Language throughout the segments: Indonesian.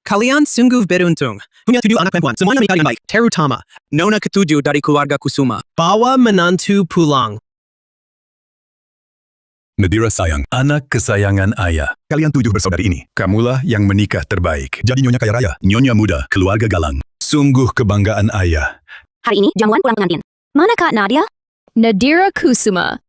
Kalian sungguh beruntung. Punya 7 anak perempuan, semuanya menikah dengan baik. Terutama, nona ketujuh dari keluarga Kusuma. Bawa menantu pulang. Nadira sayang, anak kesayangan ayah. Kalian 7 bersaudari ini. Kamulah yang menikah terbaik. Jadi nyonya kaya raya, nyonya muda, keluarga galang. Sungguh kebanggaan ayah. Hari ini jamuan pulang pengantin. Mana Kak Nadia? Nadira Kusuma.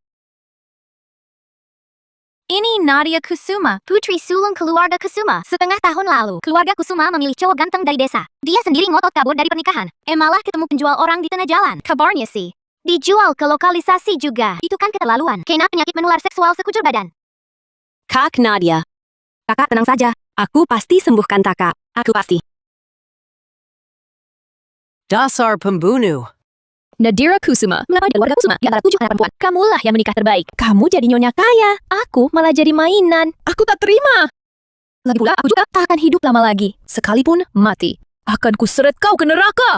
Ini Nadia Kusuma, putri sulung keluarga Kusuma. Setengah tahun lalu, keluarga Kusuma memilih cowok ganteng dari desa. Dia sendiri ngotot kabur dari pernikahan. Malah ketemu penjual orang di tengah jalan. Kabarnya sih, dijual ke lokalisasi juga. Itu kan keterlaluan. Kena penyakit menular seksual sekujur badan. Kak Nadia. Kakak tenang saja. Aku pasti sembuhkan kakak. Aku pasti. Dasar pembunuh. Nadira Kusuma. Mengapa keluarga Kusuma di antara 7 anak perempuan? Kamulah yang menikah terbaik. Kamu jadi nyonya kaya. Aku malah jadi mainan. Aku tak terima. Lagi pula, aku juga Tak akan hidup lama lagi. Sekalipun mati. Akan kuseret kau ke neraka.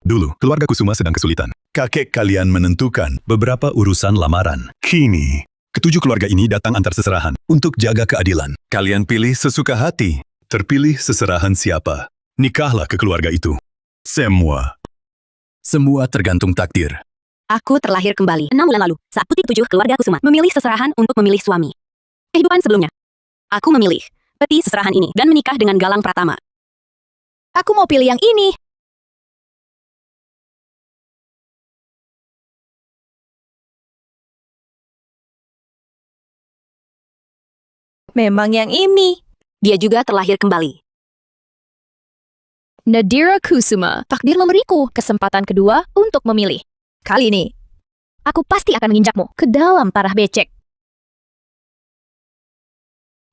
Dulu, keluarga Kusuma sedang kesulitan. Kakek kalian menentukan beberapa urusan lamaran. Kini, ketujuh keluarga ini datang antar seserahan untuk jaga keadilan. Kalian pilih sesuka hati. Terpilih seserahan siapa? Nikahlah ke keluarga itu. Semua tergantung takdir. Aku terlahir kembali 6 bulan lalu, saat putih 7 keluarga Kusuma memilih seserahan untuk memilih suami. Kehidupan sebelumnya, aku memilih peti seserahan ini dan menikah dengan Galang Pratama. Aku mau pilih yang ini. Memang yang ini. Dia juga terlahir kembali. Nadira Kusuma. Takdir memberiku kesempatan kedua untuk memilih. Kali ini, aku pasti akan menginjakmu ke dalam tanah becek.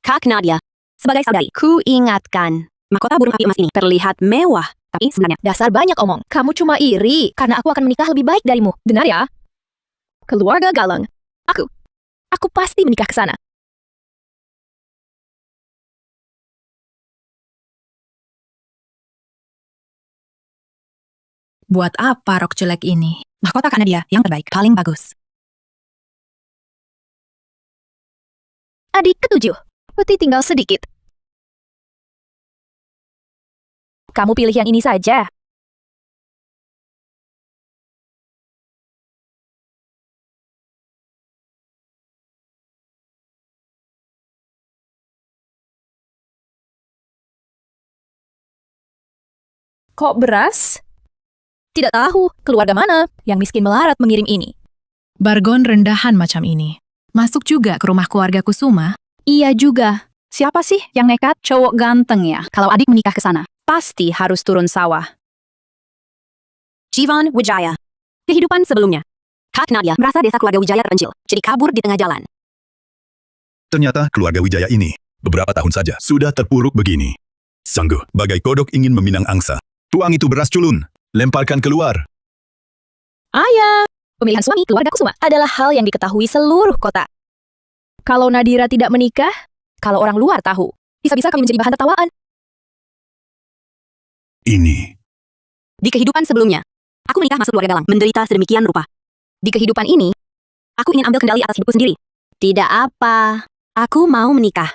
Kak Nadia, sebagai saudari, ku ingatkan, mahkota burung api emas ini terlihat mewah, tapi sebenarnya Dasar banyak omong. Kamu cuma iri karena aku akan menikah lebih baik darimu. Dengar ya? Keluarga Galang. Aku pasti menikah ke sana. Buat apa rok jelek ini? Mahkota Kak Nadia yang terbaik, paling bagus. Adik ketujuh. Peti tinggal sedikit. Kamu pilih yang ini saja. Kok beras? Tidak tahu keluarga mana yang miskin melarat mengirim ini. Bargon rendahan macam ini. Masuk juga ke rumah keluarga Kusuma. Iya juga. Siapa sih yang nekat? Cowok ganteng ya. Kalau adik menikah ke sana, pasti harus turun sawah. Jivan Wijaya. Kehidupan sebelumnya, Kak Nadia merasa desa keluarga Wijaya terpencil, jadi kabur di tengah jalan. Ternyata keluarga Wijaya ini, beberapa tahun saja, sudah terpuruk begini. Sangguh, bagai kodok ingin meminang angsa. Tuang itu beras culun. Lemparkan keluar. Ayah, pemilihan suami keluarga Kusuma adalah hal yang diketahui seluruh kota. Kalau Nadira tidak menikah, kalau orang luar tahu, bisa-bisa kami menjadi bahan tertawaan. Ini. Di kehidupan sebelumnya, aku menikah masuk keluarga Galang, menderita sedemikian rupa. Di kehidupan ini, aku ingin ambil kendali atas hidupku sendiri. Tidak apa, aku mau menikah.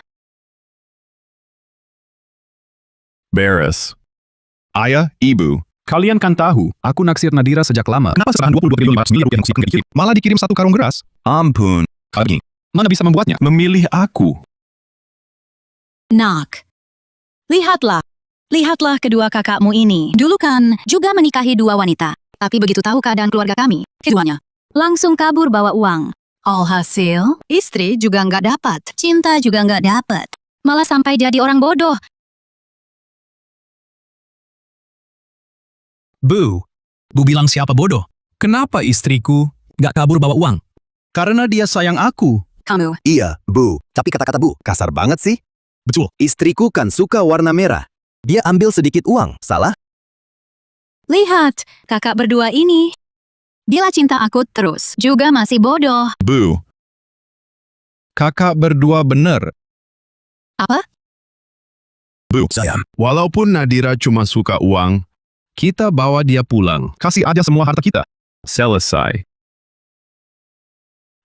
Beres. Ayah, ibu, kalian kan tahu, aku naksir Nadira sejak lama. Kenapa serahan 22.500 miliar rupiah yang dikirim, malah dikirim 1 karung beras? Ampun. Kali ini, mana bisa membuatnya? Memilih aku. Nak, lihatlah kedua kakakmu ini. Dulu kan juga menikahi 2 wanita. Tapi begitu tahu keadaan keluarga kami, keduanya langsung kabur bawa uang. Alhasil, istri juga nggak dapat, cinta juga nggak dapat. Malah sampai jadi orang bodoh. Bu bilang siapa bodoh? Kenapa istriku gak kabur bawa uang? Karena dia sayang aku. Kamu, Iya, Bu. Tapi kata-kata Bu, kasar banget sih. Betul. Istriku kan suka warna merah. Dia ambil sedikit uang, salah? lihat kakak berdua ini. Bila cinta aku terus, juga masih bodoh. Bu. Kakak berdua bener. Apa? Bu, Sayang, walaupun Nadira cuma suka uang, Kita bawa dia pulang. Kasih aja semua harta kita. Selesai.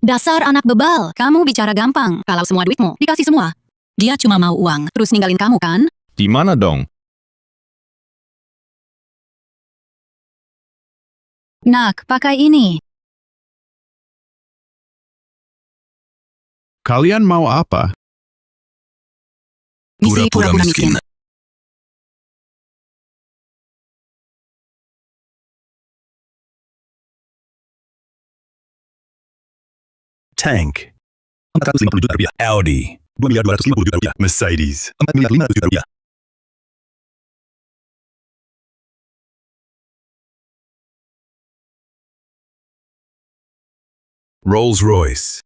Dasar anak bebal, kamu bicara gampang. Kalau semua duitmu dikasih semua. Dia cuma mau uang, terus ninggalin kamu kan? Di mana dong? Nak, pakai ini. Kalian mau apa? Misi pura-pura miskin. Tank. 450 juta rupiah. Audi. 2.250 juta rupiah. Mercedes. 4.500 juta rupiah. Rolls Royce.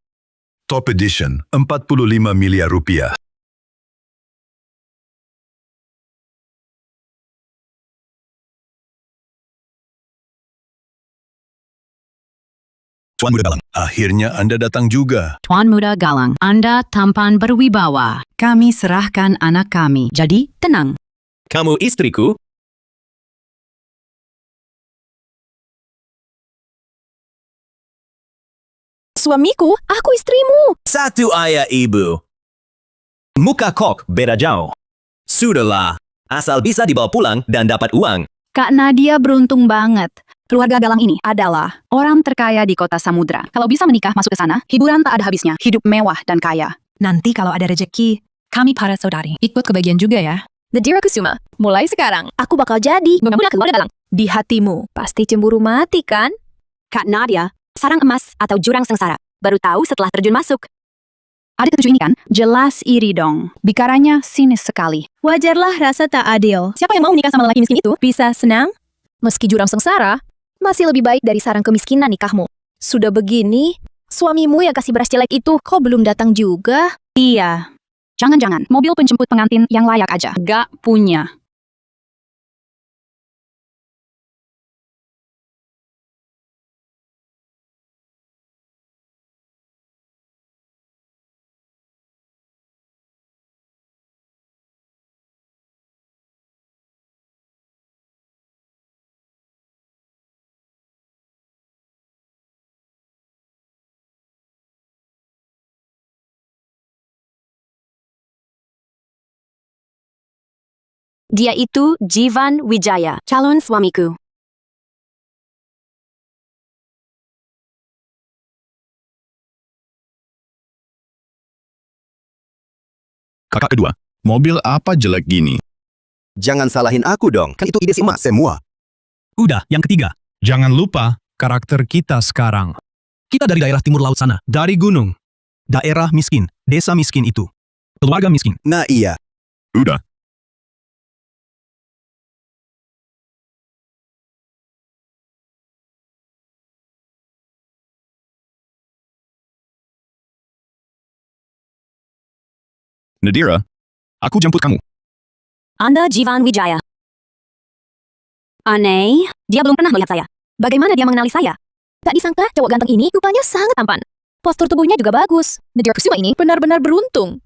Top Edition. 45 miliar rupiah. Tuan Muda Galang, akhirnya Anda datang juga. Tuan Muda Galang, Anda tampan berwibawa. Kami serahkan anak kami, jadi tenang. Kamu istriku? Suamiku, aku istrimu. Satu ayah ibu. Muka kok beda jauh. Sudahlah, asal bisa dibawa pulang dan dapat uang. Kak Nadia beruntung banget. Keluarga Galang ini adalah orang terkaya di kota Samudra. Kalau bisa menikah masuk ke sana, hiburan tak ada habisnya, hidup mewah dan kaya. Nanti kalau ada rejeki, kami para saudari ikut kebagian juga ya. Nadira Kusuma, mulai sekarang, aku bakal jadi Pemuda keluarga Galang. di hatimu. Pasti cemburu mati kan? Kak Nadia, sarang emas atau jurang sengsara. Baru tahu setelah terjun masuk. Adik ketujuh ini kan, jelas iri dong. Bicaranya sinis sekali. Wajarlah rasa tak adil. Siapa yang mau menikah sama lelaki miskin itu? Bisa senang? Meski jurang sengsara, masih lebih baik dari sarang kemiskinan nikahmu. Sudah begini, suamimu yang kasih beras jelek itu kok belum datang juga? Iya. Jangan-jangan mobil penjemput pengantin yang layak aja. Gak punya. Dia itu Jivan Wijaya, calon suamiku. Kakak kedua, mobil apa jelek gini? Jangan salahin aku dong, kan itu ide si emak semua. Udah, yang ketiga. Jangan lupa karakter kita sekarang. Kita dari daerah timur laut sana, dari gunung. Daerah miskin, desa miskin itu. Keluarga miskin. Nah iya, Udah. Nadira, aku jemput kamu. Anda Jivan Wijaya. Aneh, dia belum pernah melihat saya. Bagaimana dia mengenali saya? Tak disangka cowok ganteng ini rupanya sangat tampan. Postur tubuhnya juga bagus. Nadira Kusuma ini benar-benar beruntung.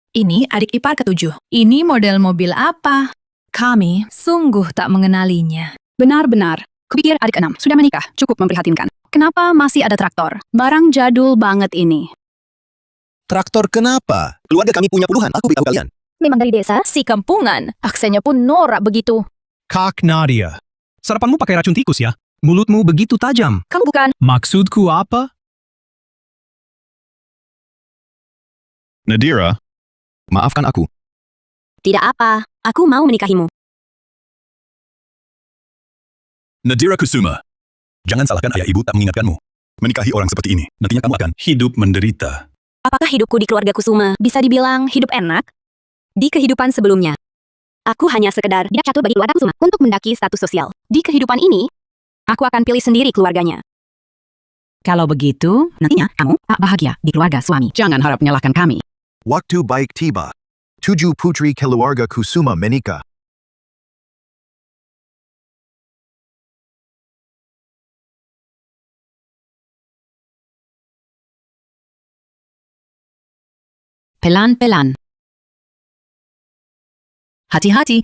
Ini adik ipar ketujuh. Ini model mobil apa? Kami sungguh tak mengenalinya. Benar-benar. Kupikir adik keenam sudah menikah, cukup memprihatinkan. Kenapa masih ada traktor? Barang jadul banget ini. traktor kenapa? Keluarga kami punya puluhan, aku beritahu kalian. Memang dari desa, si kampungan. Aksennya pun norak begitu. Kak Nadia. Sarapanmu pakai racun tikus ya? Mulutmu begitu tajam. Kamu bukan? Maksudku apa? Nadira, maafkan aku. Tidak apa, aku mau menikahimu. Nadira Kusuma. Jangan salahkan ayah ibu tak mengingatkanmu. Menikahi orang seperti ini, nantinya kamu akan hidup menderita. Apakah hidupku di keluarga Kusuma bisa dibilang hidup enak? Di kehidupan sebelumnya, aku hanya sekedar tidak catur bagi keluarga Kusuma untuk mendaki status sosial. Di kehidupan ini, aku akan pilih sendiri keluarganya. Kalau begitu, nantinya kamu tak bahagia di keluarga suami. Jangan harap menyalahkan kami. Waktu baik tiba. 7 putri keluarga Kusuma menikah. Pelan-pelan. Hati-hati.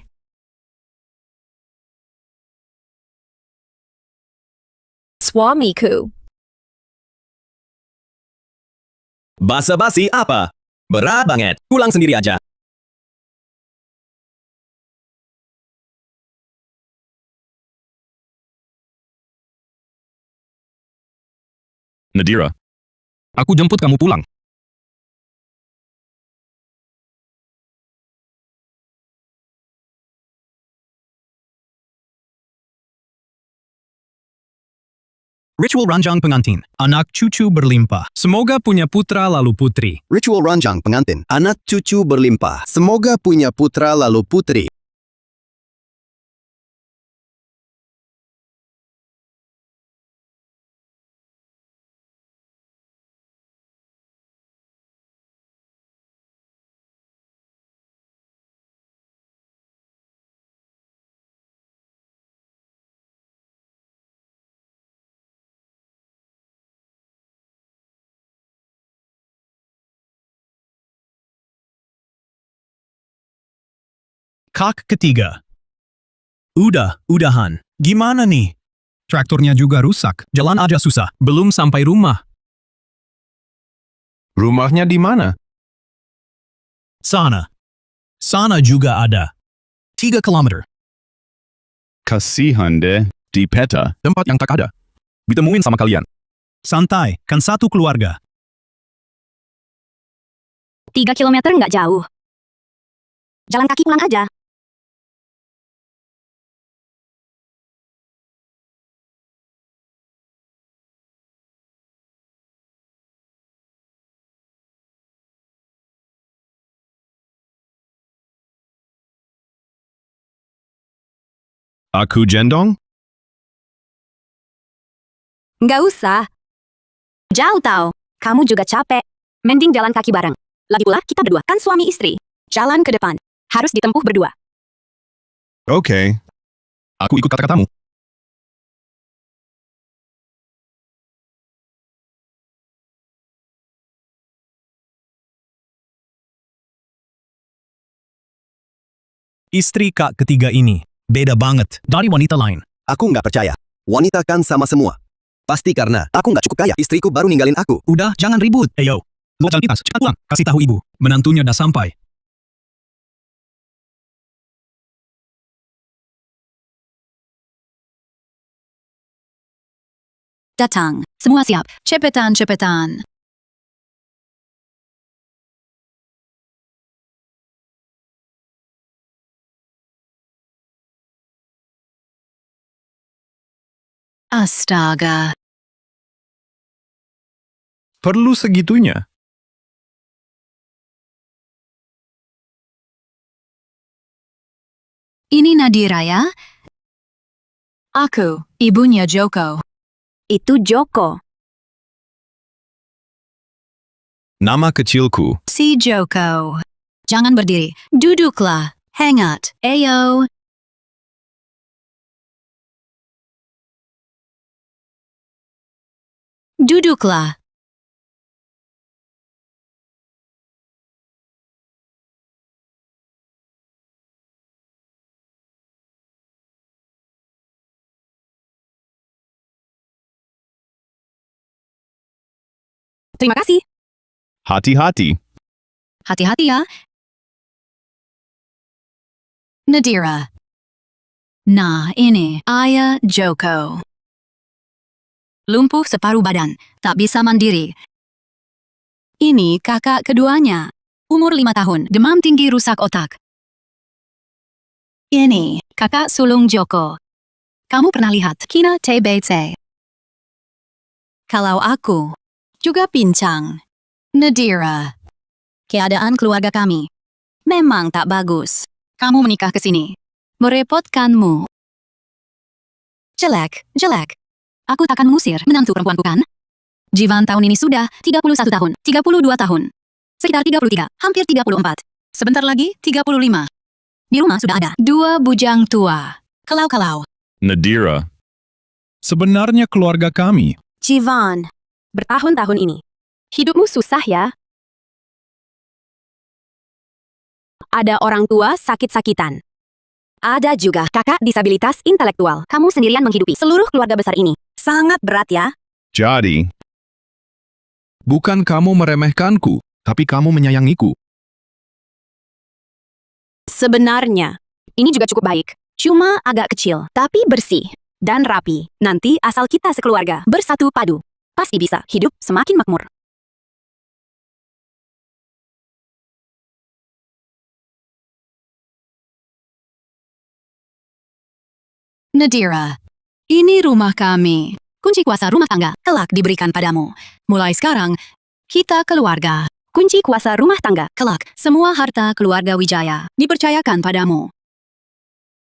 suamiku. Basa-basi apa? Berat banget. Pulang sendiri aja. Nadira, aku jemput kamu pulang. Ritual ranjang pengantin. Anak cucu berlimpah. Semoga punya putra lalu putri. Ritual ranjang pengantin. Anak cucu berlimpah. Semoga punya putra lalu putri. Kak ketiga. Udahan. Gimana nih? Traktornya juga rusak. Jalan aja susah. Belum sampai rumah. Rumahnya di mana? Sana. Sana juga ada. 3 kilometer. Kasihan deh, di peta, tempat yang tak ada. Ditemuin sama kalian. Santai, kan satu keluarga. 3 kilometer nggak jauh. Jalan kaki pulang aja. Aku jendong? Nggak usah. Jauh tau. Kamu juga capek. Mending jalan kaki bareng. Lagi pula kita berdua kan suami istri. Jalan ke depan. Harus ditempuh berdua. Oke. Aku ikut kata-katamu. Istri kak ketiga ini beda banget dari wanita lain. Aku nggak percaya. Wanita kan sama semua. Pasti karena aku nggak cukup kaya. Istriku baru ninggalin aku. Udah, jangan ribut. Ayo. Mau cantitas, cepat pulang. Kasih tahu ibu. Menantunya udah sampai. Datang. Semua siap. Cepetan. Astaga. Perlu segitunya? Ini Nadira ya? Aku, ibunya Joko. Itu Joko. Nama kecilku. Si Joko. Jangan berdiri. Duduklah. Hangat. Ayo. Duduklah. Terima kasih. Hati-hati. Hati-hati ya. Nadira. Nah, ini ayah Joko. Lumpuh separuh badan, tak bisa mandiri. Ini kakak keduanya. Umur 5 tahun, demam tinggi rusak otak. Ini kakak sulung Joko. Kamu pernah lihat Kina TBC? Kalau aku juga pincang. Nadira. Keadaan keluarga kami memang tak bagus. Kamu menikah ke sini. Merepotkanmu. Jelek. Aku takkan mengusir menantu perempuanku kan? Jivan tahun ini sudah 31 tahun, 32 tahun. Sekitar 33, hampir 34. Sebentar lagi 35. Di rumah sudah ada 2 bujang tua. Kalau. Nadira. Sebenarnya keluarga kami. Jivan. Bertahun-tahun ini. Hidupmu susah ya? Ada orang tua sakit-sakitan. Ada juga kakak disabilitas intelektual. Kamu sendirian menghidupi seluruh keluarga besar ini. sangat berat ya. Jadi, bukan kamu meremehkanku, tapi kamu menyayangiku. Sebenarnya, ini juga cukup baik. Cuma agak kecil, tapi bersih dan rapi. Nanti asal kita sekeluarga bersatu padu, pasti bisa hidup semakin makmur. Nadira, ini rumah kami. Kunci kuasa rumah tangga kelak diberikan padamu. Mulai sekarang, kita keluarga. Kunci kuasa rumah tangga Kelak, semua harta keluarga Wijaya dipercayakan padamu.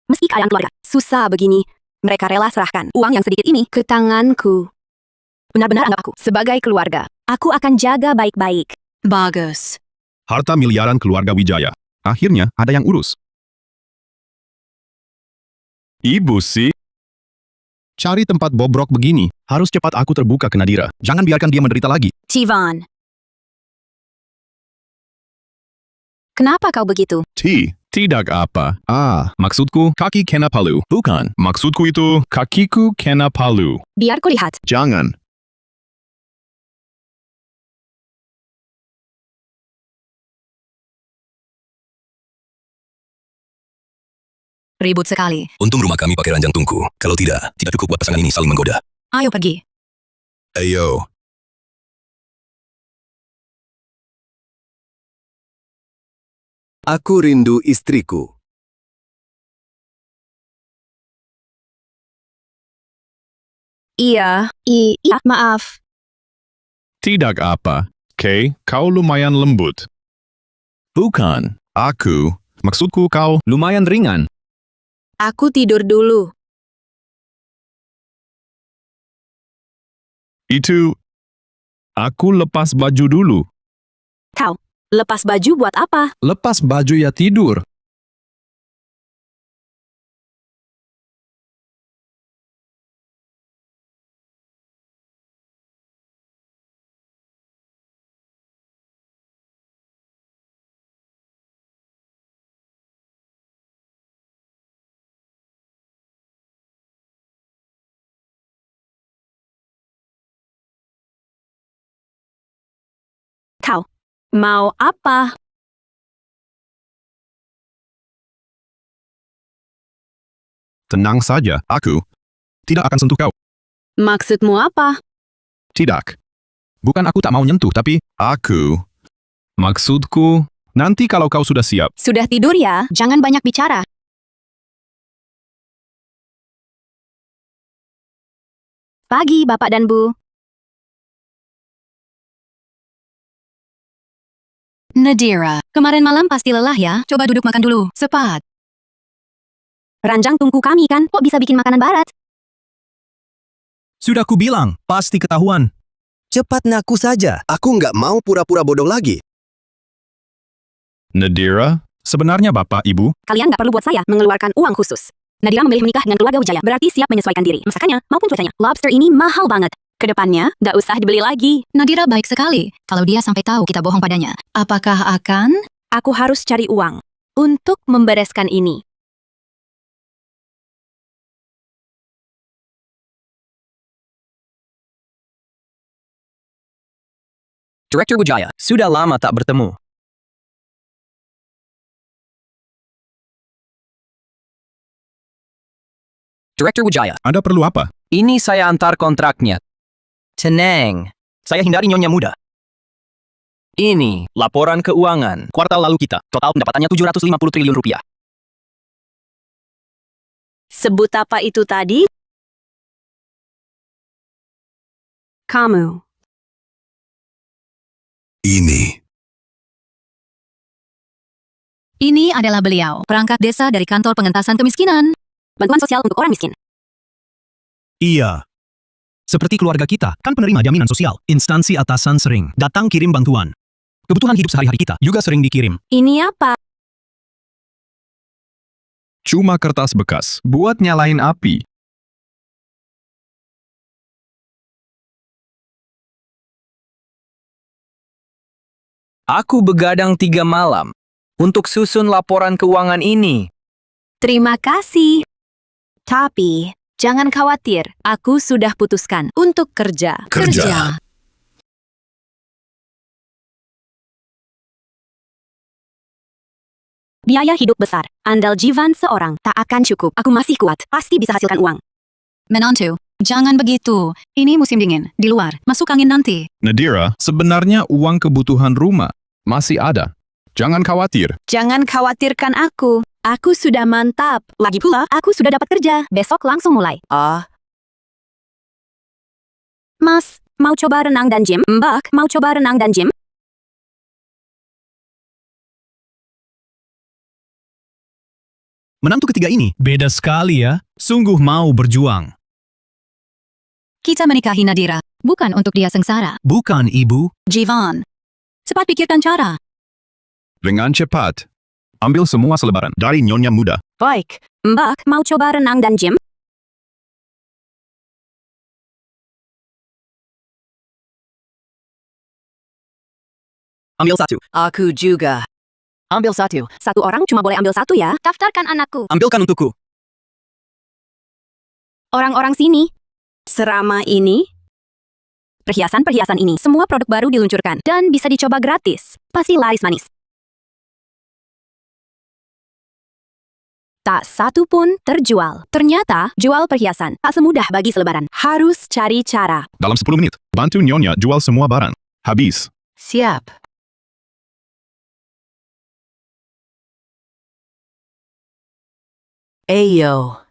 meski keadaan keluarga susah begini. Mereka rela serahkan uang yang sedikit ini ke tanganku. Benar-benar anggap aku sebagai keluarga. Aku akan jaga baik-baik. Bagus. Harta miliaran keluarga Wijaya. Akhirnya ada yang urus. Ibu sih. Cari tempat bobrok begini. Harus cepat aku terbuka ke Nadira. Jangan biarkan dia menderita lagi. Tivan. Kenapa kau begitu? Tidak apa. Maksudku kaki kena palu. Bukan. Maksudku itu kakiku kena palu. Biar ku lihat. Jangan. Ribut sekali. Untung rumah kami pakai ranjang tungku. Kalau tidak cukup buat pasangan ini saling menggoda. Ayo pergi. Ayo. Aku rindu istriku. Iya, maaf. Tidak apa. Kay, kau lumayan lembut. Bukan. Aku. Maksudku kau lumayan ringan. Aku tidur dulu. Itu. Aku lepas baju dulu. Kau, lepas baju buat apa? Lepas baju ya tidur. Kau, mau apa? Tenang saja, aku tidak akan sentuh kau. Maksudmu apa? Tidak. Bukan aku tak mau nyentuh, tapi aku. Maksudku, nanti kalau kau sudah siap. Sudah tidur ya, jangan banyak bicara. Pagi, Bapak dan Bu. Nadira, kemarin malam pasti lelah ya. Coba duduk makan dulu. Cepat. Ranjang tungku kami kan, kok bisa bikin makanan barat? Sudah kubilang, pasti ketahuan. Cepat ngaku saja. Aku nggak mau pura-pura bodoh lagi. Nadira, sebenarnya Bapak, Ibu, Kalian nggak perlu buat saya mengeluarkan uang khusus. Nadira memilih menikah dengan keluarga Wijaya, berarti siap menyesuaikan diri. Masakannya maupun cuacanya. Lobster ini mahal banget. Kedepannya, nggak usah dibeli lagi. Nadira baik sekali. Kalau dia sampai tahu kita bohong padanya, apakah akan? Aku harus cari uang untuk membereskan ini. Direktur Wijaya, sudah lama tak bertemu. Direktur Wijaya, Anda perlu apa? ini saya antar kontraknya. Tenang, saya hindari nyonya muda. Ini laporan keuangan kuartal lalu kita. Total pendapatannya 750 triliun rupiah. Sebut apa itu tadi? Kamu. Ini adalah beliau, perangkat desa dari kantor pengentasan kemiskinan. Bantuan sosial untuk orang miskin. Iya. Seperti keluarga kita, kan penerima jaminan sosial. Instansi atasan sering datang kirim bantuan. Kebutuhan hidup sehari-hari kita juga sering dikirim. Ini apa? Cuma kertas bekas, buat nyalain api. Aku begadang 3 malam untuk susun laporan keuangan ini. Terima kasih. Tapi, Jangan khawatir, aku sudah putuskan untuk kerja. Kerja. Biaya hidup besar. Andal Jivan seorang tak akan cukup. Aku masih kuat. Pasti bisa hasilkan uang. Menantu, jangan begitu. Ini musim dingin. Di luar, masuk angin nanti. Nadira, sebenarnya uang kebutuhan rumah masih ada. Jangan khawatir. Jangan khawatirkan aku. Aku sudah mantap. Lagi pula, aku sudah dapat kerja. Besok langsung mulai. Mas, mau coba renang dan gym? Mbak, mau coba renang dan gym? Menantu ketiga ini beda sekali ya. Sungguh mau berjuang. Kita menikahi Nadira, bukan untuk dia sengsara. Bukan, Ibu. Jivan, cepat pikirkan cara. Dengan cepat. Ambil semua selebaran dari Nyonya Muda. Baik. Mbak, mau coba renang dan gym? Ambil satu. Aku juga. Ambil satu. Satu orang cuma boleh ambil satu ya. Daftarkan anakku. Ambilkan untukku. Orang-orang sini. Serama ini. Perhiasan-perhiasan ini. Semua produk baru diluncurkan. Dan bisa dicoba gratis. Pasti laris manis. Tak satu pun terjual. Ternyata, jual perhiasan tak semudah bagi selebaran. Harus cari cara. Dalam 10 menit, bantu Nyonya jual semua barang. Habis. Siap. Ayo.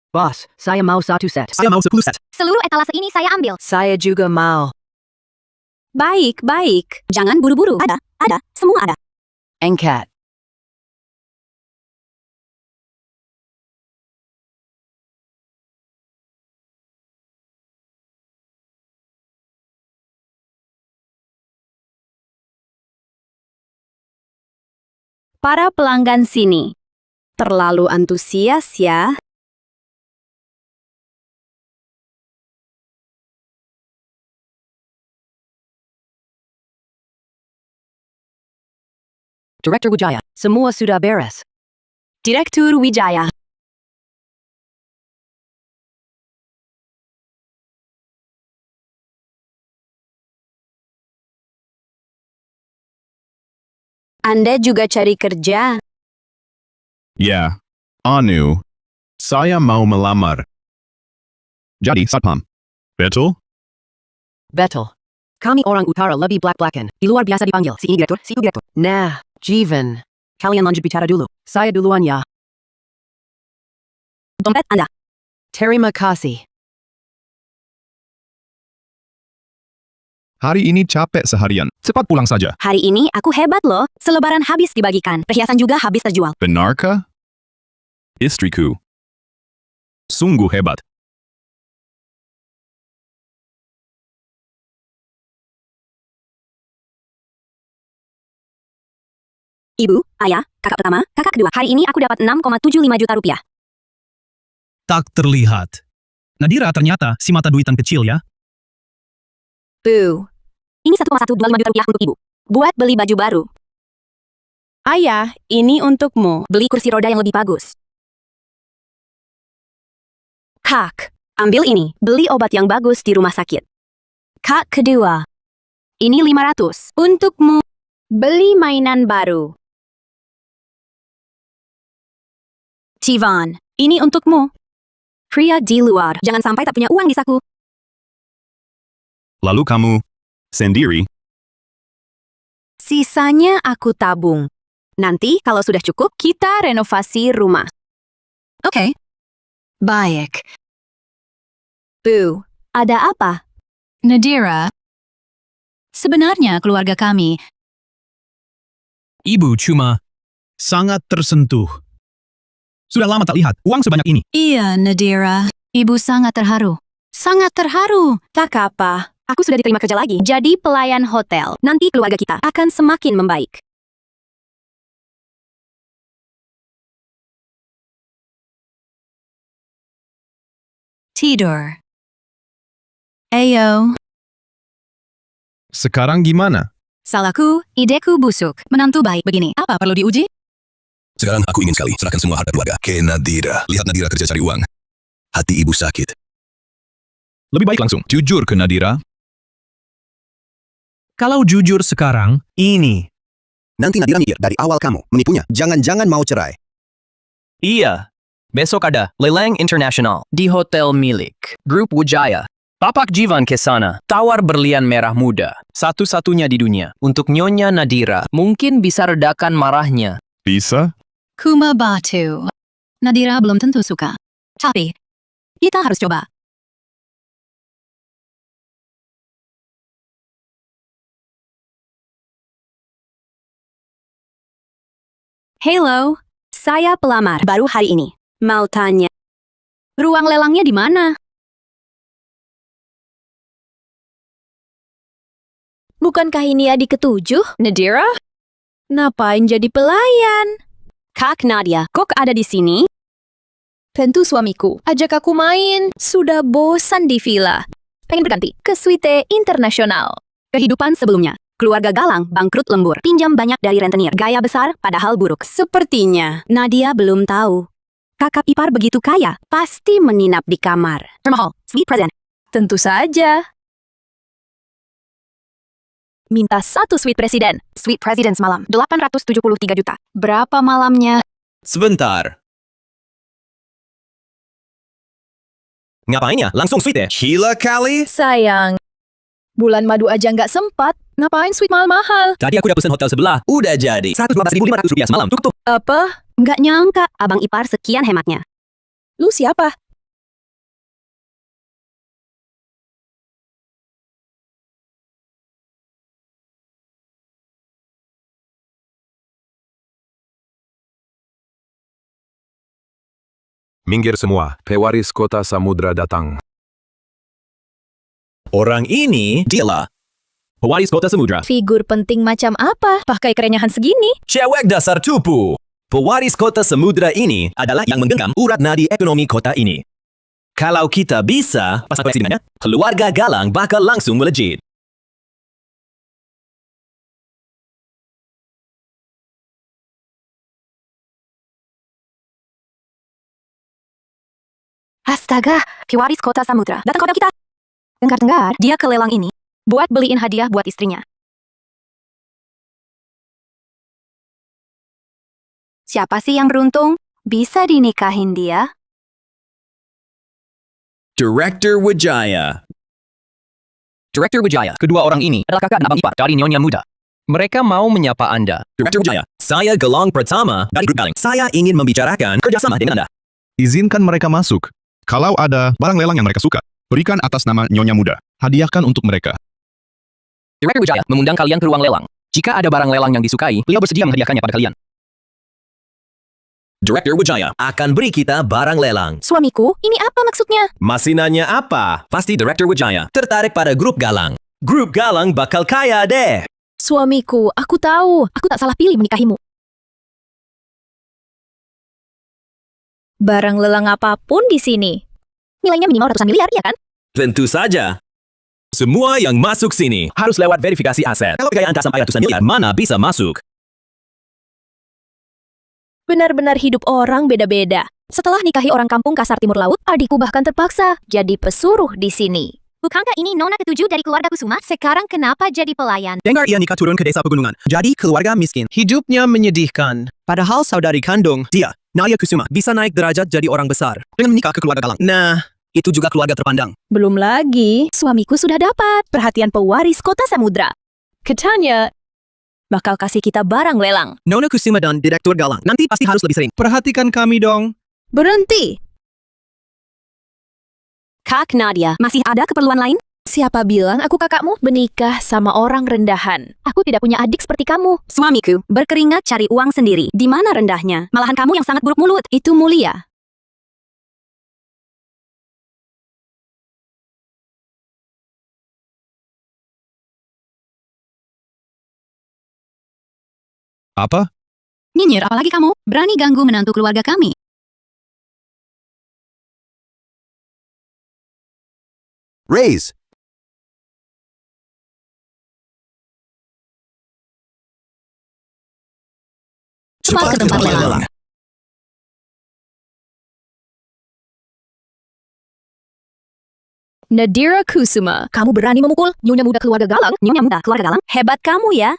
Bos, saya mau satu set. Saya mau 10 set. Seluruh etalase ini saya ambil. Saya juga mau. Baik, baik. Jangan buru-buru. Ada. Semua ada. Angkat. Para pelanggan sini. Terlalu antusias ya. Direktur Wijaya, semua sudah beres. Direktur Wijaya. Anda juga cari kerja? Ya. Anu. Saya mau melamar. Jadi, Satpam. Betul? Betul. Kami orang utara lebih belak-belakan. Di luar biasa dipanggil. Si ini direktur, si itu direktur. Nah, Jivan. Kalian lanjut bicara dulu. Saya duluan ya. Dompet Anda. Terima kasih. Hari ini capek seharian. Cepat pulang saja. Hari ini aku hebat loh. Selebaran habis dibagikan. Perhiasan juga habis terjual. Benarkah? Istriku. Sungguh hebat. Ibu, ayah, kakak pertama, kakak kedua. Hari ini aku dapat 6,75 juta rupiah. Tak terlihat. Nadira ternyata si mata duitan kecil ya. Bu. Ini 1,125 juta rupiah untuk ibu. Buat beli baju baru. Ayah, ini untukmu. Beli kursi roda yang lebih bagus. Kak, ambil ini. Beli obat yang bagus di rumah sakit. Kak kedua. Ini 500. Untukmu. Beli mainan baru. Jivan, ini untukmu. Pria di luar, jangan sampai tak punya uang di saku. Lalu kamu sendiri? Sisanya aku tabung. Nanti kalau sudah cukup, kita renovasi rumah. Oke. Baik. Bu, ada apa? Nadira, sebenarnya keluarga kami. Ibu cuma sangat tersentuh. Sudah lama tak lihat uang sebanyak ini. Iya, Nadira. Ibu sangat terharu. Sangat terharu. Tak apa. Aku sudah diterima kerja lagi. Jadi pelayan hotel. Nanti keluarga kita akan semakin membaik. Tidur. Ayo. Sekarang gimana? Salahku, ideku busuk. Menantu baik begini. Apa perlu diuji? Sekarang aku ingin sekali serahkan semua harta keluarga ke Nadira. Lihat Nadira kerja cari uang. Hati ibu sakit. Lebih baik langsung jujur ke Nadira. Kalau jujur sekarang, ini. Nanti Nadira mikir dari awal kamu menipunya. Jangan-jangan mau cerai. Iya. Besok ada lelang internasional di hotel milik Grup Wijaya. Bapak Jivan ke sana. Tawar berlian merah muda. Satu-satunya di dunia. Untuk Nyonya Nadira. Mungkin bisa redakan marahnya. Bisa? Kuma batu. Nadira belum tentu suka. Tapi, kita harus coba. Hello, saya pelamar baru hari ini. Mau tanya, ruang lelangnya di mana? Bukankah ini adik ketujuh, Nadira? Ngapain jadi pelayan? Kak Nadia, kok ada di sini? Tentu suamiku. Ajak aku main. Sudah bosan di villa. Pengen berganti ke suite internasional. Kehidupan sebelumnya. Keluarga Galang bangkrut lembur. Pinjam banyak dari rentenir. Gaya besar padahal buruk. Sepertinya Nadia belum tahu. Kakak ipar begitu kaya. Pasti menginap di kamar. Termahal. Sweet present. Tentu saja. Minta satu suite presiden. Suite presiden semalam. 873 juta. Berapa malamnya? Sebentar. Ngapain ya? Langsung suite ya? Gila kali. Sayang. Bulan madu aja nggak sempat. Ngapain suite mahal-mahal? Tadi aku udah pesen hotel sebelah. Udah jadi. 112.500 rupiah semalam. Tutup. Apa? Nggak nyangka abang ipar sekian hematnya. Lu siapa? Minggir semua, pewaris kota samudra datang. Orang ini dialah pewaris kota samudra. Figur penting macam apa? Pakai kerenyahan segini? Cewek dasar cupu. Pewaris kota samudra ini adalah yang menggenggam urat nadi ekonomi kota ini. Kalau kita bisa pasang presidennya, keluarga Galang bakal langsung melejit. Astaga, pewaris kota samudra. Datang kota kita. Dengar-dengar, dia ke lelang ini buat beliin hadiah buat istrinya. Siapa sih yang beruntung? Bisa dinikahin dia? Director Wijaya. Director Wijaya, kedua orang ini adalah kakak dan abang ipar dari Nyonya Muda. Mereka mau menyapa Anda. Director Wijaya, saya Galang pertama dari Grup Galang. Saya ingin membicarakan kerjasama dengan Anda. Izinkan mereka masuk. Kalau ada barang lelang yang mereka suka, berikan atas nama Nyonya Muda. Hadiahkan untuk mereka. Director Wijaya mengundang kalian ke ruang lelang. Jika ada barang lelang yang disukai, beliau bersedia menghadiahkannya pada kalian. Director Wijaya akan beri kita barang lelang. Suamiku, ini apa maksudnya? Masih nanya apa? Pasti Director Wijaya tertarik pada Grup Galang. Grup Galang bakal kaya deh. Suamiku, aku tahu. Aku tak salah pilih menikahimu. Barang lelang apapun di sini. Nilainya minimal ratusan miliar, ya kan? Tentu saja. Semua yang masuk sini harus lewat verifikasi aset. Kalau kekayaan tak sampai ratusan miliar, mana bisa masuk? Benar-benar hidup orang beda-beda. Setelah nikahi orang kampung kasar timur laut, adikku bahkan terpaksa jadi pesuruh di sini. Bukankah ini nona ketujuh dari keluarga Kusuma? Sekarang kenapa jadi pelayan? Dengar ia nikah turun ke desa pegunungan. Jadi keluarga miskin. Hidupnya menyedihkan. Padahal saudari kandung dia, Nadia Kusuma, bisa naik derajat jadi orang besar dengan menikah ke keluarga Galang. Nah, itu juga keluarga terpandang. Belum lagi, suamiku sudah dapat perhatian pewaris kota samudra. Katanya, bakal kasih kita barang lelang. Nona Kusuma dan Direktur Galang nanti pasti harus lebih sering. Perhatikan kami dong. Berhenti! Kak Nadia, masih ada keperluan lain? Siapa bilang aku kakakmu menikah sama orang rendahan? Aku tidak punya adik seperti kamu. Suamiku, berkeringat cari uang sendiri. Di mana rendahnya? Malahan kamu yang sangat buruk mulut. Itu mulia. Apa? Nyinyir apalagi kamu? Berani ganggu menantu keluarga kami. Raise. Cepat ke tempat lelang. Nadira Kusuma, kamu berani memukul Nyonya Muda Keluarga Galang? Nyonya Muda Keluarga Galang, hebat kamu ya.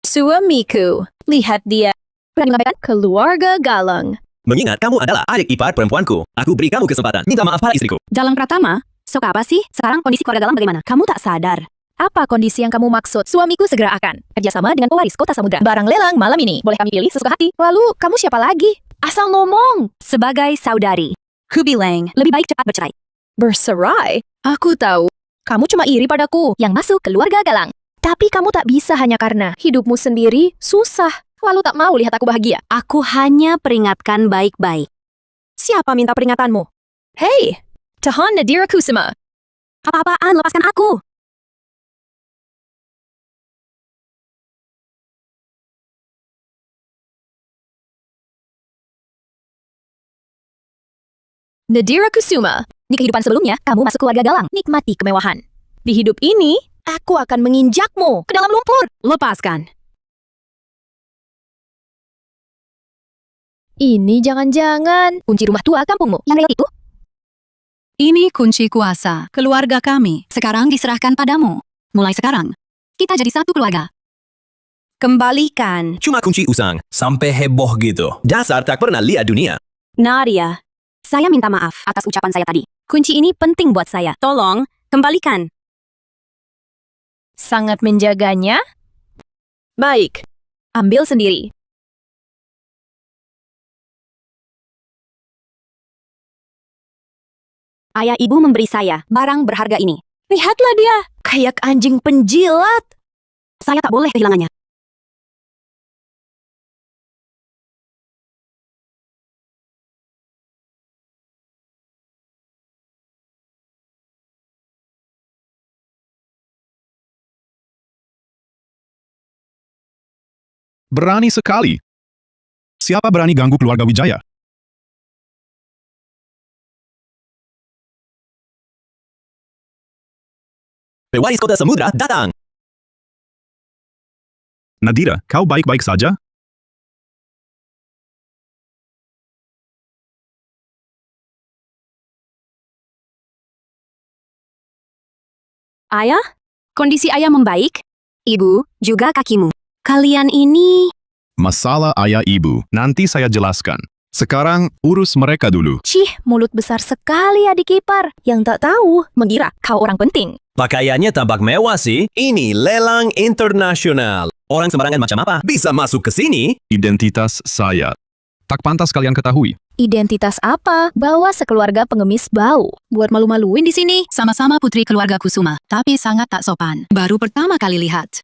Suamiku, lihat dia. Berani melambaikan Keluarga Galang. Mengingat kamu adalah adik ipar perempuanku, aku beri kamu kesempatan. Minta maaf pada istriku. Galang Pratama, sok apa sih? Sekarang kondisi keluarga Galang bagaimana? Kamu tak sadar. Apa kondisi yang kamu maksud? Suamiku segera akan kerjasama dengan pewaris Kota Samudra. Barang lelang malam ini. Boleh kami pilih sesuka hati. Lalu, kamu siapa lagi? Asal ngomong. Sebagai saudari, ku bilang lebih baik cepat bercerai. Bercerai? Aku tahu. Kamu cuma iri padaku yang masuk keluarga Galang. Tapi kamu tak bisa hanya karena hidupmu sendiri susah. Lalu tak mau lihat aku bahagia. Aku hanya peringatkan baik-baik. Siapa minta peringatanmu? Hei, tahan Nadira Kusuma. Apa-apaan, lepaskan aku. Nadira Kusuma, di kehidupan sebelumnya, kamu masuk keluarga Galang. Nikmati kemewahan. Di hidup ini, aku akan menginjakmu ke dalam lumpur. Lepaskan. Ini jangan-jangan kunci rumah tua kampungmu. Yang lewat itu? Ini kunci kuasa keluarga kami. Sekarang diserahkan padamu. Mulai sekarang, kita jadi satu keluarga. Kembalikan. Cuma kunci usang, sampai heboh gitu. Dasar tak pernah lihat dunia. Nadia, saya minta maaf atas ucapan saya tadi. Kunci ini penting buat saya. Tolong, kembalikan. Sangat menjaganya? Baik, ambil sendiri. Ayah ibu memberi saya barang berharga ini. Lihatlah dia, kayak anjing penjilat. Saya tak boleh kehilangannya. Berani sekali. Siapa berani ganggu keluarga Wijaya? Pewaris Kota Samudra datang. Nadira, kau baik-baik saja? Ayah, kondisi ayah membaik. Ibu, juga kakimu. Kalian ini... Masalah ayah ibu, nanti saya jelaskan. Sekarang urus mereka dulu. Cih, mulut besar sekali adik ipar. Yang tak tahu, mengira kau orang penting. Pakaiannya tampak mewah sih. Ini lelang internasional. Orang sembarangan macam apa bisa masuk ke sini? Identitas saya. Tak pantas kalian ketahui. Identitas apa? Bawa sekeluarga pengemis bau. Buat malu-maluin di sini. Sama-sama putri keluarga Kusuma, tapi sangat tak sopan. Baru pertama kali lihat.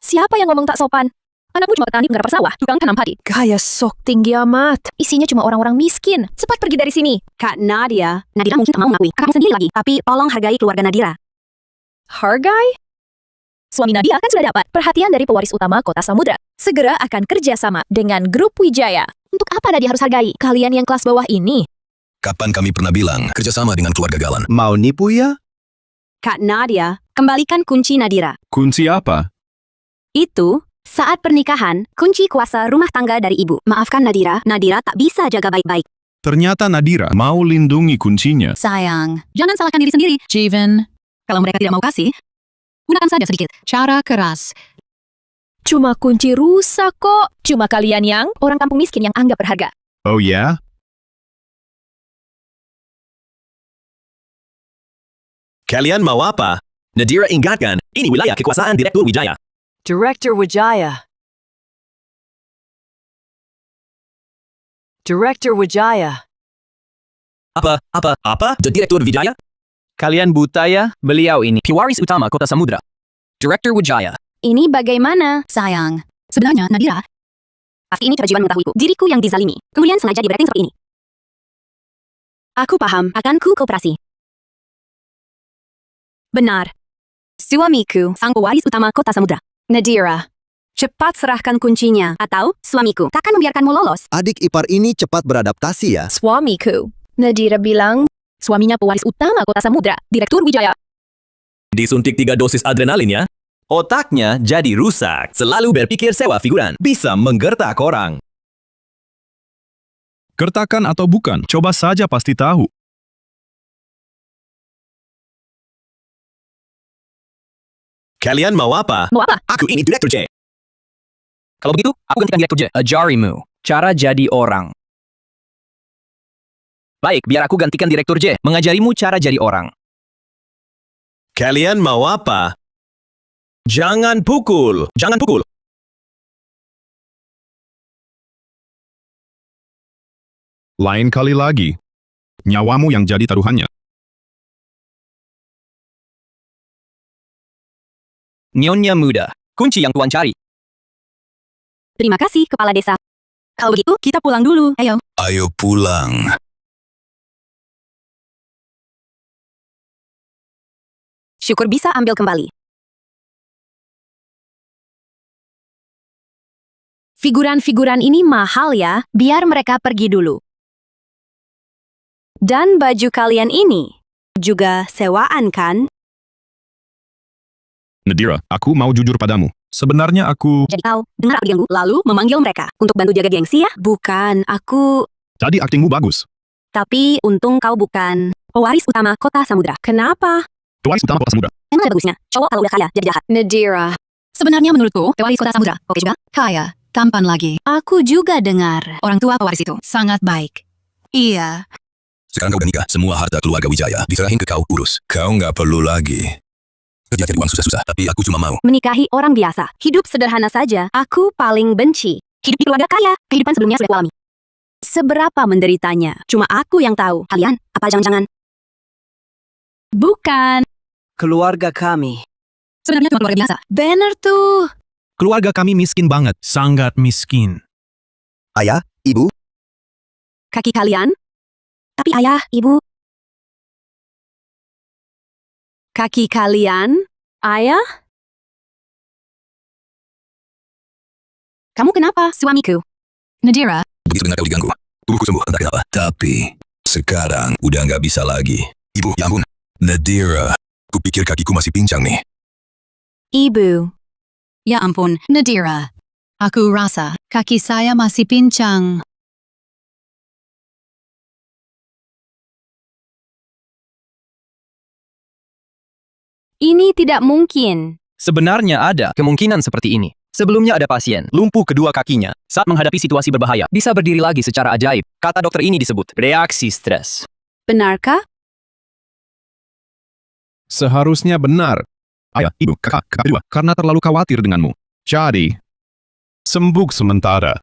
Siapa yang ngomong tak sopan? Anakmu cuma petani penggarap sawah, tukang tanam padi. Gaya sok tinggi amat. Isinya cuma orang-orang miskin. Cepat pergi dari sini. Kak Nadia. Nadira mungkin tak mau mengakui. Kakakmu sendiri lagi. Tapi tolong hargai keluarga Nadira. Hargai? Suami Nadia kan sudah dapat perhatian dari pewaris utama Kota Samudra. Segera akan kerjasama dengan grup Wijaya. Untuk apa Nadia harus hargai? Kalian yang kelas bawah ini. Kapan kami pernah bilang kerjasama dengan keluarga Galan? Mau nipu ya? Kak Nadia, kembalikan kunci Nadira. Kunci apa? Itu, saat pernikahan, kunci kuasa rumah tangga dari ibu. Maafkan Nadira, Nadira tak bisa jaga baik-baik. Ternyata Nadira mau lindungi kuncinya. Sayang, jangan salahkan diri sendiri. Jiven, kalau mereka tidak mau kasih, gunakan saja sedikit. Cara keras. Cuma kunci rusak kok. Cuma kalian yang orang kampung miskin yang anggap berharga. Oh ya? Kalian mau apa? Nadira ingatkan, ini wilayah kekuasaan Direktur Wijaya. Director Wijaya. Director Wijaya. Apa? Direktur Wijaya? Kalian buta ya? Beliau ini pewaris utama Kota Samudra. Direktur Wijaya. Ini bagaimana? Sayang, sebenarnya Nadira, Pasti ini kewajiban mengetahuiku. Diriku yang dizalimi. Kemudian sengaja diberating seperti ini. Aku paham. Akan ku kooperasi. Benar. Suamiku, sang pewaris utama Kota Samudra. Nadira. Cepat serahkan kuncinya. Atau, suamiku, takkan membiarkanmu lolos. Adik ipar ini cepat beradaptasi ya. Suamiku. Nadira bilang, suaminya pewaris utama Kota Samudra, Direktur Wijaya. Disuntik 3 dosis adrenalin ya? Otaknya jadi rusak. Selalu berpikir sewa figuran. Bisa menggertak orang. Gertakan atau bukan, coba saja pasti tahu. Kalian mau apa? Mau apa? Aku ini Direktur J. Kalau begitu, aku gantikan Direktur J. Ajarimu. Cara jadi orang. Baik, biar aku gantikan Direktur J. Mengajarimu cara jadi orang. Kalian mau apa? Jangan pukul. Jangan pukul. Lain kali lagi. Nyawamu yang jadi taruhannya. Nyonya muda. Kunci yang tuan cari. Terima kasih, Kepala Desa. Kalau begitu, kita pulang dulu. Ayo. Ayo pulang. Syukur bisa ambil kembali. Figuran-figuran ini mahal ya, biar mereka pergi dulu. Dan baju kalian ini juga sewaan kan? Nadira, aku mau jujur padamu. Sebenarnya aku... Jadi kau dengar aku diganggu, lalu memanggil mereka untuk bantu jaga gengsi ya? Bukan, aku... Tadi aktingmu bagus. Tapi untung kau bukan pewaris utama Kota Samudra. Kenapa? Pewaris utama Kota Samudra. Emang ada bagusnya? Cowok kalau udah kaya jadi jahat. Nadira. Sebenarnya menurutku, pewaris Kota Samudra, oke juga? Kaya, tampan lagi. Aku juga dengar. Orang tua pewaris itu sangat baik. Iya. Sekarang kau udah nikah, semua harta keluarga Wijaya diserahin ke kau urus. Kau nggak perlu lagi kerja cari uang susah-susah, tapi aku cuma mau Menikahi orang biasa. Hidup sederhana saja. Aku paling benci hidup di keluarga kaya. Kehidupan sebelumnya sudah kualami. Seberapa menderitanya? Cuma aku yang tahu. Kalian? Apa jangan-jangan? Bukan. Keluarga kami. Sebenarnya cuma keluarga biasa. Banner tuh. Keluarga kami miskin banget. Sangat miskin. Ayah, ibu, Kaki kalian? Tapi ayah, ibu. Kaki kalian? Ayah? Kamu kenapa, suamiku? Nadira, begitu dengar kau diganggu. Tubuhku sembuh, entah kenapa. Tapi sekarang udah nggak bisa lagi. Ibu, ya ampun. Nadira, kupikir kakiku masih pincang nih. Ibu. ya ampun, Nadira. Aku rasa kaki saya masih pincang. Ini tidak mungkin. Sebenarnya ada kemungkinan seperti ini. Sebelumnya ada pasien, lumpuh kedua kakinya. Saat menghadapi situasi berbahaya, bisa berdiri lagi secara ajaib. Kata dokter ini disebut reaksi stres. Benarkah? Seharusnya benar. Ayah, ibu, kakak kedua, karena terlalu khawatir denganmu. Jadi, sembuh sementara.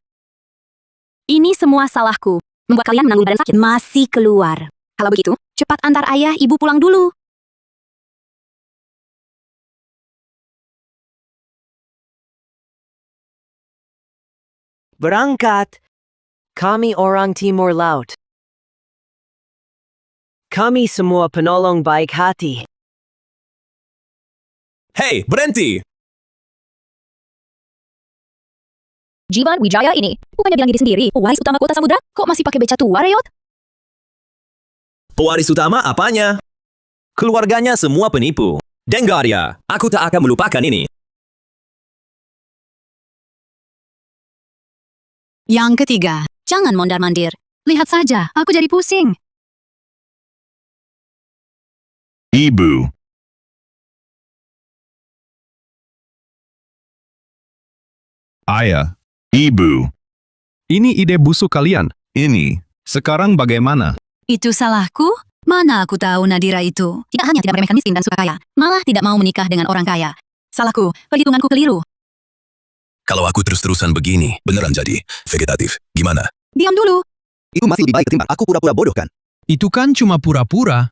Ini semua salahku. Membuat kalian menanggung badan sakit. Masih keluar. Kalau begitu, cepat antar ayah ibu pulang dulu. Berangkat. Kami orang Timur Laut. Kami semua penolong baik hati. Hei, berhenti! Jivan Wijaya ini, bukannya bilang diri sendiri, pewaris utama Kota Samudra? Kok masih pakai beca tua, Reyot? Pewaris utama apanya? Keluarganya semua penipu. Denggaria, aku tak akan melupakan ini. Yang ketiga, jangan mondar-mandir. Lihat saja, aku jadi pusing. Ibu. Ayah. Ibu. Ini ide busuk kalian. Ini. Sekarang bagaimana? Itu salahku? Mana aku tahu Nadira itu? Tidak hanya tidak meremehkan miskin dan suka kaya, malah tidak mau menikah dengan orang kaya. Salahku, perhitunganku keliru. Kalau aku terus-terusan begini, beneran jadi vegetatif. Gimana? Diam dulu. itu masih lebih baik ketimbang aku pura-pura bodoh kan? Itu kan cuma pura-pura.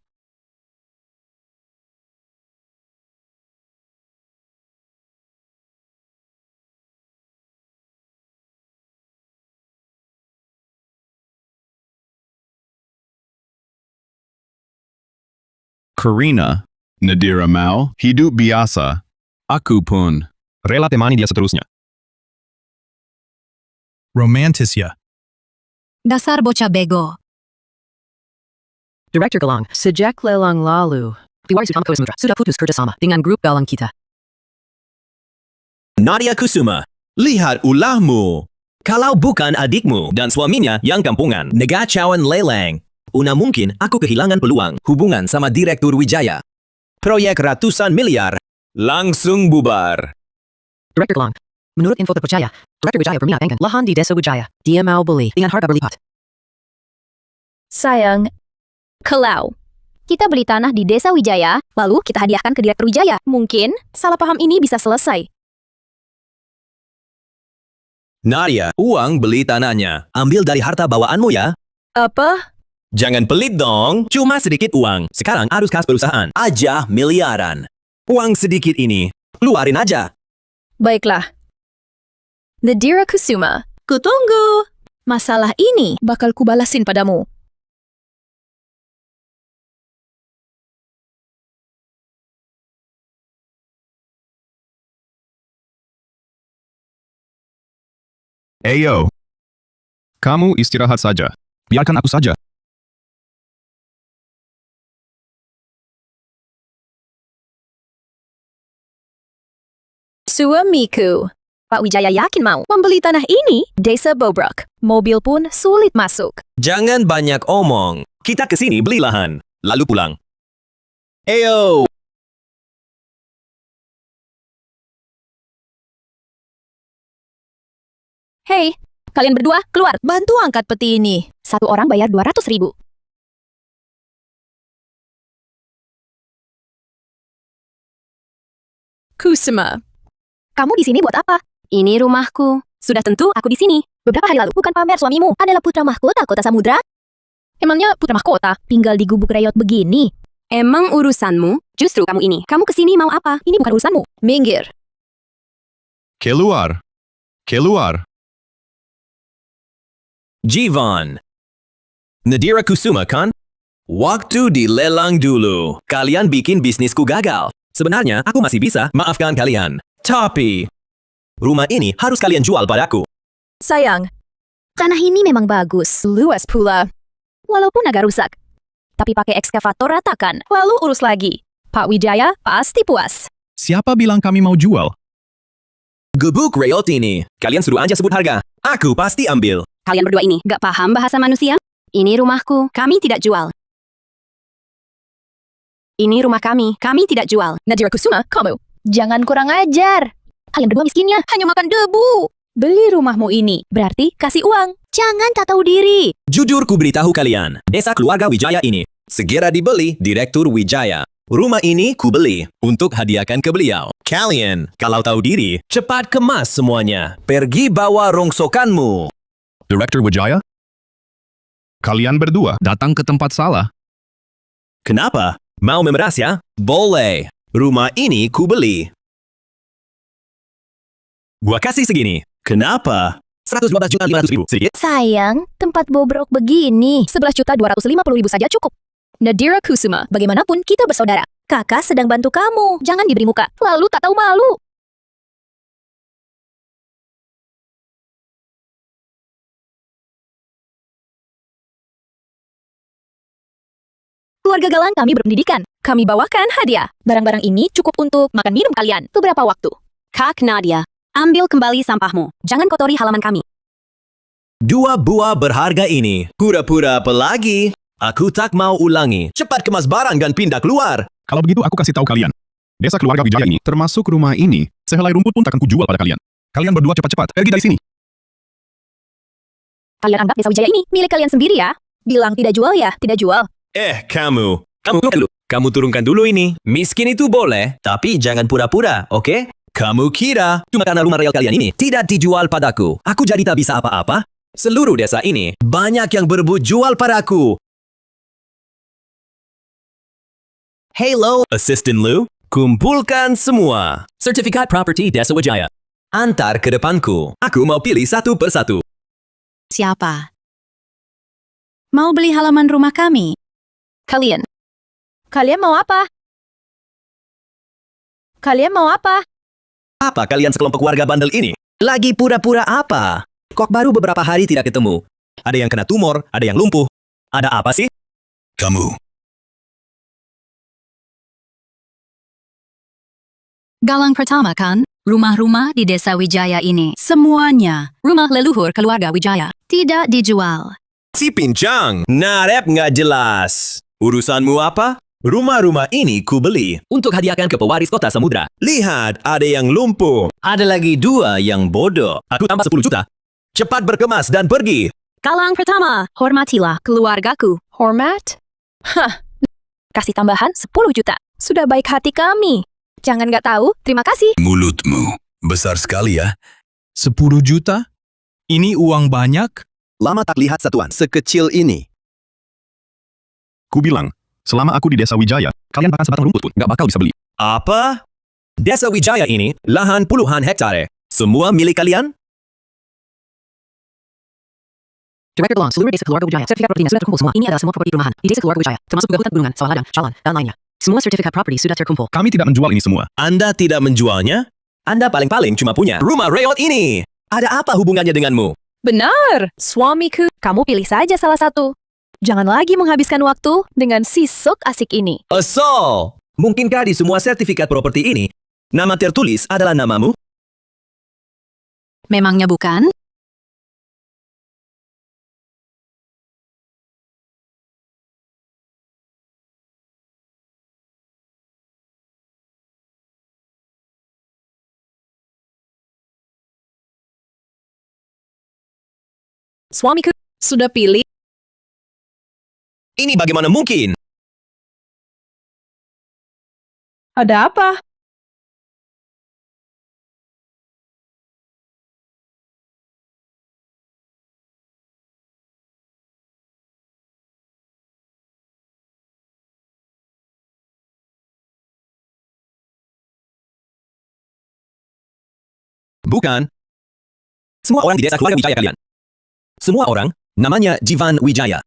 Karina. Nadira mau hidup biasa. Aku pun rela temani dia seterusnya. Romantis ya. Dasar bocah bego. Director Galang, sejak lelang lalu, Pewaris Utama Kota Samudra sudah putus kerjasama dengan grup galang kita. Nadia Kusuma, lihat ulahmu. Kalau bukan adikmu dan suaminya yang kampungan, negacauan lelang. Una mungkin aku kehilangan peluang hubungan sama Direktur Wijaya. Proyek ratusan miliar. Langsung bubar. Director Long. Menurut info terpercaya, Director Wijaya berminat lahan di Desa Wijaya. Dia mau beli dengan harga berlipat. Sayang, kalau kita beli tanah di Desa Wijaya, lalu kita hadiahkan ke Direktur Wijaya, mungkin salah paham ini bisa selesai. Nadia, uang beli tanahnya. Ambil dari harta bawaanmu ya. Apa? Jangan pelit dong. Cuma sedikit uang. Sekarang arus kas perusahaan. Aja miliaran. Uang sedikit ini, keluarin aja. Baiklah. Nadira Kusuma, kutunggu. Masalah ini bakal kubalasin padamu. Ayo. Kamu istirahat saja. Biarkan aku saja. Suamiku, Pak Wijaya yakin mau membeli tanah ini? Desa Bobrok. Mobil pun sulit masuk. Jangan banyak omong. Kita kesini beli lahan, lalu pulang. Ayo. Hei, kalian berdua keluar. Bantu angkat peti ini. Satu orang bayar 200.000. Kusuma, kamu di sini buat apa? Ini rumahku. Sudah tentu aku di sini. Beberapa hari lalu, bukan pamer suamimu adalah putra mahkota kota Samudra? Emangnya putra mahkota tinggal di gubuk reot begini? Emang urusanmu? Justru kamu ini. Kamu kesini mau apa? Ini bukan urusanmu. Minggir. Keluar. Keluar. Jivan. Nadira Kusuma kan? Waktu dilelang dulu. Kalian bikin bisnisku gagal. Sebenarnya aku masih bisa maafkan kalian. Tapi rumah ini harus kalian jual padaku. Sayang, tanah ini memang bagus. Luas pula. Walaupun agak rusak. Tapi pakai ekskavator ratakan. Lalu urus lagi. Pak Wijaya pasti puas. Siapa bilang kami mau jual? Gebuk reot ini. Kalian suruh aja sebut harga. Aku pasti ambil. Kalian berdua ini gak paham bahasa manusia? Ini rumahku. Kami tidak jual. Ini rumah kami. Kami tidak jual. Nadira Kusuma, kamu. Jangan kurang ajar. Kalian berdua miskinnya hanya makan debu. Beli rumahmu ini, berarti kasih uang. Jangan tak tahu diri. Jujur ku beritahu kalian, desa keluarga Wijaya ini segera dibeli Direktur Wijaya. Rumah ini ku beli untuk hadiahkan ke beliau. Kalian, kalau tahu diri, cepat kemas semuanya. Pergi bawa rongsokanmu. Direktur Wijaya? Kalian berdua datang ke tempat salah. Kenapa? Mau memeras ya? Boleh. Rumah ini ku beli. Gua kasih segini. Kenapa? 112.500.000 sedikit? Sayang, tempat bobrok begini. 11.250.000 saja cukup. Nadira Kusuma, bagaimanapun kita bersaudara. Kakak sedang bantu kamu. Jangan diberi muka, lalu tak tahu malu. Keluarga Galang kami berpendidikan. Kami bawakan hadiah. Barang-barang ini cukup untuk makan minum kalian beberapa waktu. Kak Nadia, ambil kembali sampahmu. Jangan kotori halaman kami. 2 buah berharga ini. Pura-pura apa lagi? Aku tak mau ulangi. Cepat kemas barang dan pindah keluar. Kalau begitu aku kasih tahu kalian. Desa keluarga Wijaya ini, termasuk rumah ini, sehelai rumput pun takkan kujual pada kalian. Kalian berdua cepat-cepat pergi dari sini. Kalian anggap Desa Wijaya ini milik kalian sendiri ya? Bilang tidak jual ya, tidak jual. Kamu turunkan dulu ini. Miskin itu boleh, tapi jangan pura-pura, oke? Kamu kira cuma karena rumah real kalian ini tidak dijual padaku, aku jadi tak bisa apa-apa? Seluruh desa ini banyak yang berebut jual padaku. Hello, Assistant Lu. Kumpulkan semua. Sertifikat properti Desa Wijaya. Antar ke depanku. Aku mau pilih satu persatu. Siapa? Mau beli halaman rumah kami? Kalian mau apa? Kalian mau apa? Apa kalian sekelompok warga bandel ini? Lagi pura-pura apa? Kok baru beberapa hari tidak ketemu? Ada yang kena tumor, ada yang lumpuh. Ada apa sih? Kamu. Galang pertama kan? Rumah-rumah di Desa Wijaya ini, semuanya rumah leluhur keluarga Wijaya. Tidak dijual. Si pincang, narep nggak jelas. Urusanmu apa? Rumah-rumah ini kubeli untuk hadiahkan ke pewaris kota samudra. Lihat, ada yang lumpuh. Ada lagi 2 yang bodoh. Aku tambah 10 juta. Cepat berkemas dan pergi. Kalang pertama, hormatilah keluargaku. Hormat? Hah, kasih tambahan 10 juta. Sudah baik hati kami. Jangan nggak tahu, terima kasih. Mulutmu besar sekali ya. 10 juta? Ini uang banyak? Lama tak lihat satuan sekecil ini. Ku bilang, selama aku di Desa Wijaya, kalian bahkan sebatang rumput pun nggak bakal bisa beli. Apa? Desa Wijaya ini lahan puluhan hektare. Semua milik kalian? Director Long, seluruh desa keluarga Wijaya. Sertifikat propertinya sudah terkumpul semua. Ini adalah semua properti rumahan di desa keluarga Wijaya, termasuk juga hutan pegunungan, sawah ladang, jalan, dan lainnya. Semua sertifikat properti sudah terkumpul. Kami tidak menjual ini semua. Anda tidak menjualnya? Anda paling-paling cuma punya rumah reot ini. Ada apa hubungannya denganmu? Benar, suamiku. Kamu pilih saja salah satu. Jangan lagi menghabiskan waktu dengan si sok asik ini. Asal! Mungkinkah di semua sertifikat properti ini, nama tertulis adalah namamu? Memangnya bukan? Suamiku sudah pilih. Ini bagaimana mungkin? Ada apa? Bukan. Semua orang di desa keluarga Wijaya kalian. Semua orang, namanya Jivan Wijaya.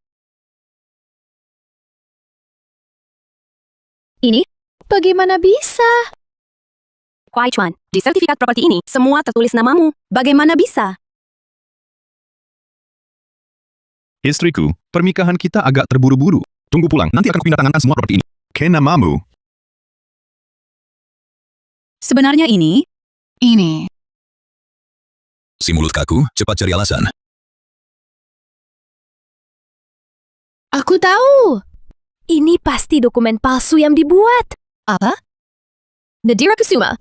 Ini? Bagaimana bisa? Kuai Chuan, di sertifikat properti ini, semua tertulis namamu. Bagaimana bisa? Istriku, pernikahan kita agak terburu-buru. Tunggu pulang, nanti akan kupindah semua properti ini. Ke namamu. Sebenarnya ini. Si mulut kaku, cepat cari alasan. Aku tahu. Ini pasti dokumen palsu yang dibuat. Apa? Nadira Kusuma.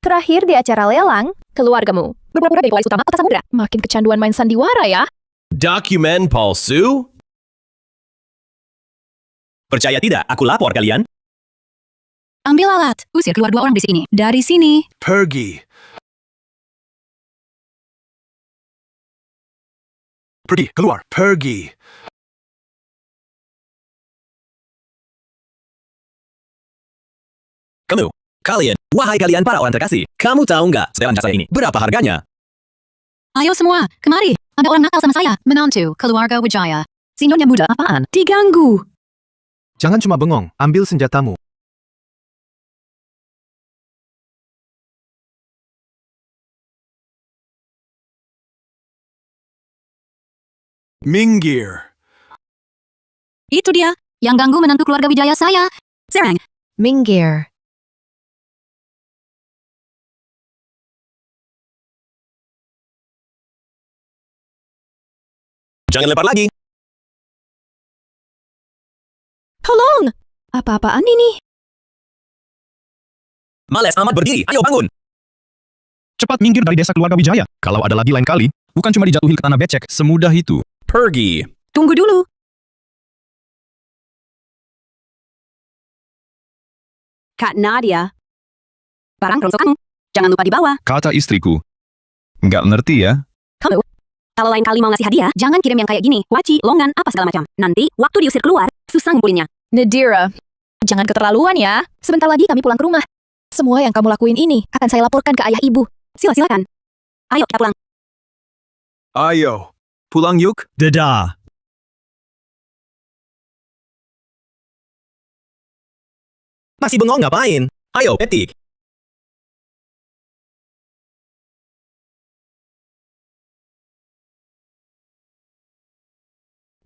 Terakhir di acara lelang, keluargamu berpura-pura jadi pewaris utama kota samudra. Makin kecanduan main sandiwara ya. Dokumen palsu? Percaya tidak, aku lapor kalian. Ambil alat, usir keluar 2 orang di sini. Dari sini. Pergi. Pergi, keluar. Pergi. Wahai kalian para orang terkasih, kamu tahu nggak setelan jasa ini berapa harganya? Ayo semua, kemari. Ada orang nakal sama saya. Menantu, keluarga Wijaya. Si nyonya muda apaan? Diganggu. Jangan cuma bengong, ambil senjatamu. Minggir. Itu dia, yang ganggu menantu keluarga Wijaya saya. Serang. Minggir. Jangan lempar lagi. Tolong! Apa-apaan ini? Males amat berdiri, ayo bangun. Cepat minggir dari desa keluarga Wijaya. Kalau ada lagi lain kali, bukan cuma dijatuhin ke tanah becek, semudah itu. Pergi. Tunggu dulu. Kak Nadia. Barang rongsokanmu. Jangan lupa dibawa. Kata istriku. Nggak ngerti ya? Kamu. Kalau lain kali mau ngasih hadiah, jangan kirim yang kayak gini. Waci, longan, apa segala macam. Nanti, waktu diusir keluar, susah ngumpulinnya. Nadira, jangan keterlaluan ya. Sebentar lagi kami pulang ke rumah. Semua yang kamu lakuin ini akan saya laporkan ke ayah ibu. Silakan. Ayo kita pulang. Ayo, pulang yuk. Dadah. Masih bengong ngapain? Ayo, petik.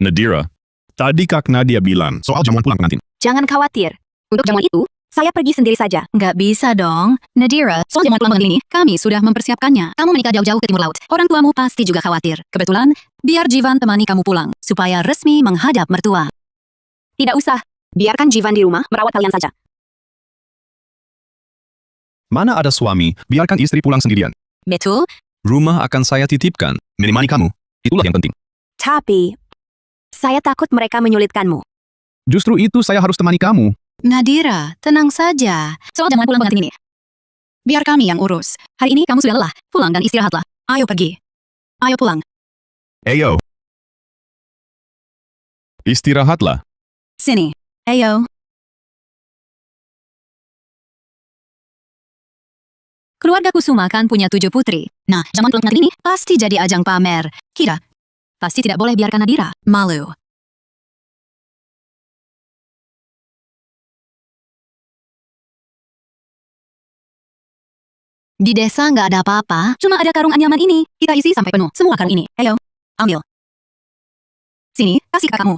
Nadira, tadi Kak Nadia bilang soal jamuan pulang pengantin. Jangan khawatir. Untuk jamuan itu, saya pergi sendiri saja. Nggak bisa dong. Nadira, soal jamuan pulang pengantin ini, kami sudah mempersiapkannya. Kamu menikah jauh-jauh ke timur laut. Orang tuamu pasti juga khawatir. Kebetulan, biar Jivan temani kamu pulang, supaya resmi menghadap mertua. Tidak usah. Biarkan Jivan di rumah merawat kalian saja. Mana ada suami, biarkan istri pulang sendirian. Betul, Rumah akan saya titipkan, menemani kamu. Itulah yang penting. tapi saya takut mereka menyulitkanmu. Justru itu saya harus temani kamu. Nadira, tenang saja. Soal jamuan pulang pengantin ini. Biar kami yang urus. Hari ini kamu sudah lelah. Pulang dan istirahatlah. Ayo pergi. Ayo pulang. Ayo. Istirahatlah. Sini. Ayo. Keluarga Kusuma kan punya 7 putri. Nah, zaman pulang pengantin ini pasti jadi ajang pamer. Kira, pasti tidak boleh biarkan Nadira malu. Di desa nggak ada apa-apa, cuma ada karung anyaman ini. Kita isi sampai penuh, semua karung ini. Ayo, ambil. Sini, kasih ke kakakmu.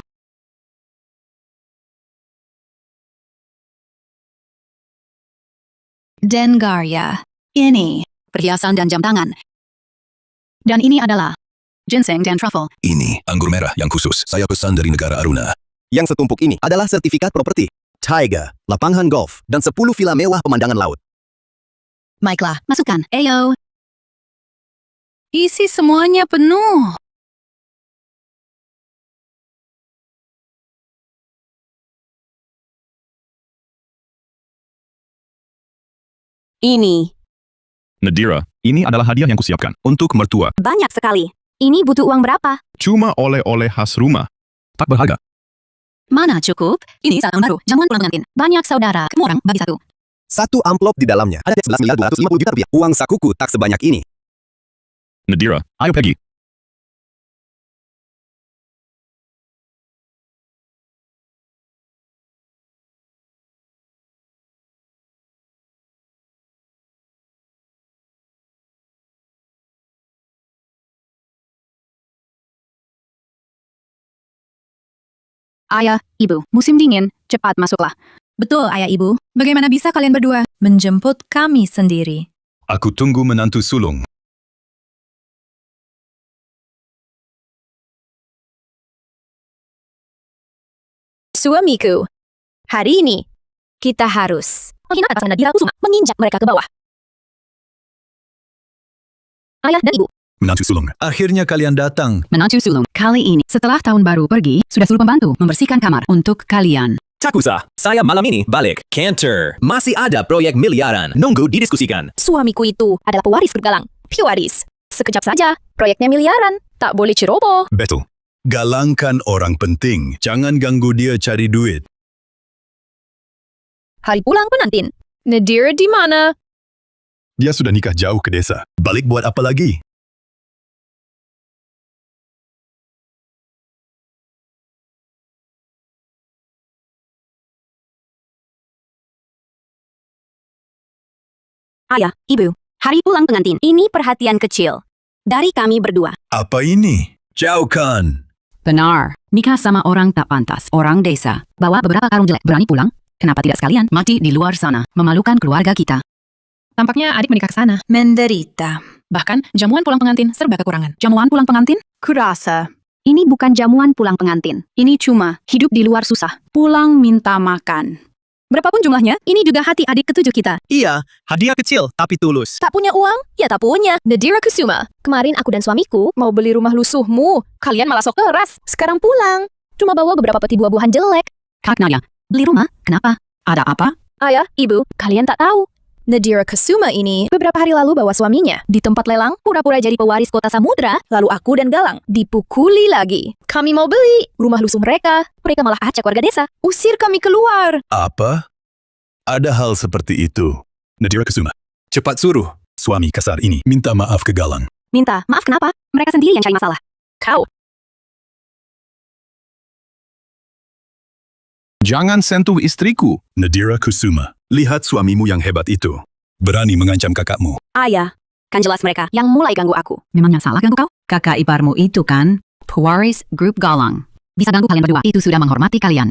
Dengarya. Ini perhiasan dan jam tangan. Dan ini adalah ginseng dan truffle. Ini anggur merah yang khusus. Saya pesan dari negara Aruna. Yang setumpuk ini adalah sertifikat properti. Tiger, lapangan golf, dan 10 villa mewah pemandangan laut. Baiklah, masukkan. Ayo. Isi semuanya penuh. Ini Nadira, ini adalah hadiah yang kusiapkan untuk mertua. banyak sekali. Ini butuh uang berapa? Cuma oleh-oleh khas rumah. Tak berharga. Mana cukup? Ini saat tahun baru, jamuan pulang pengantin. Banyak saudara, kamu orang bagi satu. Satu amplop di dalamnya ada 11.250 juta rupiah. Uang sakuku tak sebanyak ini. Nadira, ayo pergi. Ayah, ibu, musim dingin, cepat masuklah. Betul, ayah ibu. Bagaimana bisa kalian berdua menjemput kami sendiri? Aku tunggu menantu sulung. Suamiku, hari ini kita harus Penghinaan pasangan Nadira Kusuma menginjak mereka ke bawah. Ayah dan ibu, Menantu sulung. Akhirnya kalian datang. Menantu sulung, kali ini setelah tahun baru pergi, sudah suruh pembantu membersihkan kamar untuk kalian. Tak usah, saya malam ini balik. Canter, masih ada proyek miliaran. Nunggu didiskusikan. suamiku itu adalah pewaris grup Galang. Pewaris. Sekejap saja, proyeknya miliaran. Tak boleh ceroboh. Betul. Galangkan orang penting. Jangan ganggu dia cari duit. Hari pulang penantin. Nadira di mana? Dia sudah nikah jauh ke desa. Balik buat apa lagi? Ayah, ibu, hari pulang pengantin. Ini perhatian kecil dari kami berdua. Apa ini? Jauhkan. Benar, nikah sama orang tak pantas, orang desa. Bawa beberapa karung jelek, berani pulang? Kenapa tidak sekalian mati di luar sana, memalukan keluarga kita? Tampaknya adik menikah ke sana. Menderita. Bahkan jamuan pulang pengantin serba kekurangan. Jamuan pulang pengantin? Kurasa. Ini bukan jamuan pulang pengantin. Ini cuma hidup di luar susah. Pulang minta makan. Berapapun jumlahnya, ini juga hati adik ketujuh kita. Iya, hadiah kecil tapi tulus. Tak punya uang? Ya tak punya. Nadira Kusuma. Kemarin aku dan suamiku mau beli rumah lusuhmu. Kalian malah sok keras. Sekarang pulang. Cuma bawa beberapa peti buah-buahan jelek. Kak Naya, beli rumah? Kenapa? Ada apa? Ayah, ibu, kalian tak tahu. Nadira Kusuma ini beberapa hari lalu bawa suaminya di tempat lelang pura-pura jadi pewaris kota samudra, lalu aku dan Galang dipukuli lagi. Kami mau beli rumah lusuh mereka. Mereka malah acak warga desa. Usir kami keluar. Apa? Ada hal seperti itu. Nadira Kusuma. Cepat suruh suami kasar ini minta maaf ke Galang. Minta maaf kenapa? Mereka sendiri yang cari masalah. Kau. Jangan sentuh istriku. Nadira Kusuma. Lihat suamimu yang hebat itu. Berani mengancam kakakmu. Ayah, kan jelas mereka yang mulai ganggu aku. Memangnya salah ganggu kau? Kakak iparmu itu kan pewaris grup Galang. Bisa ganggu kalian berdua, itu sudah menghormati kalian.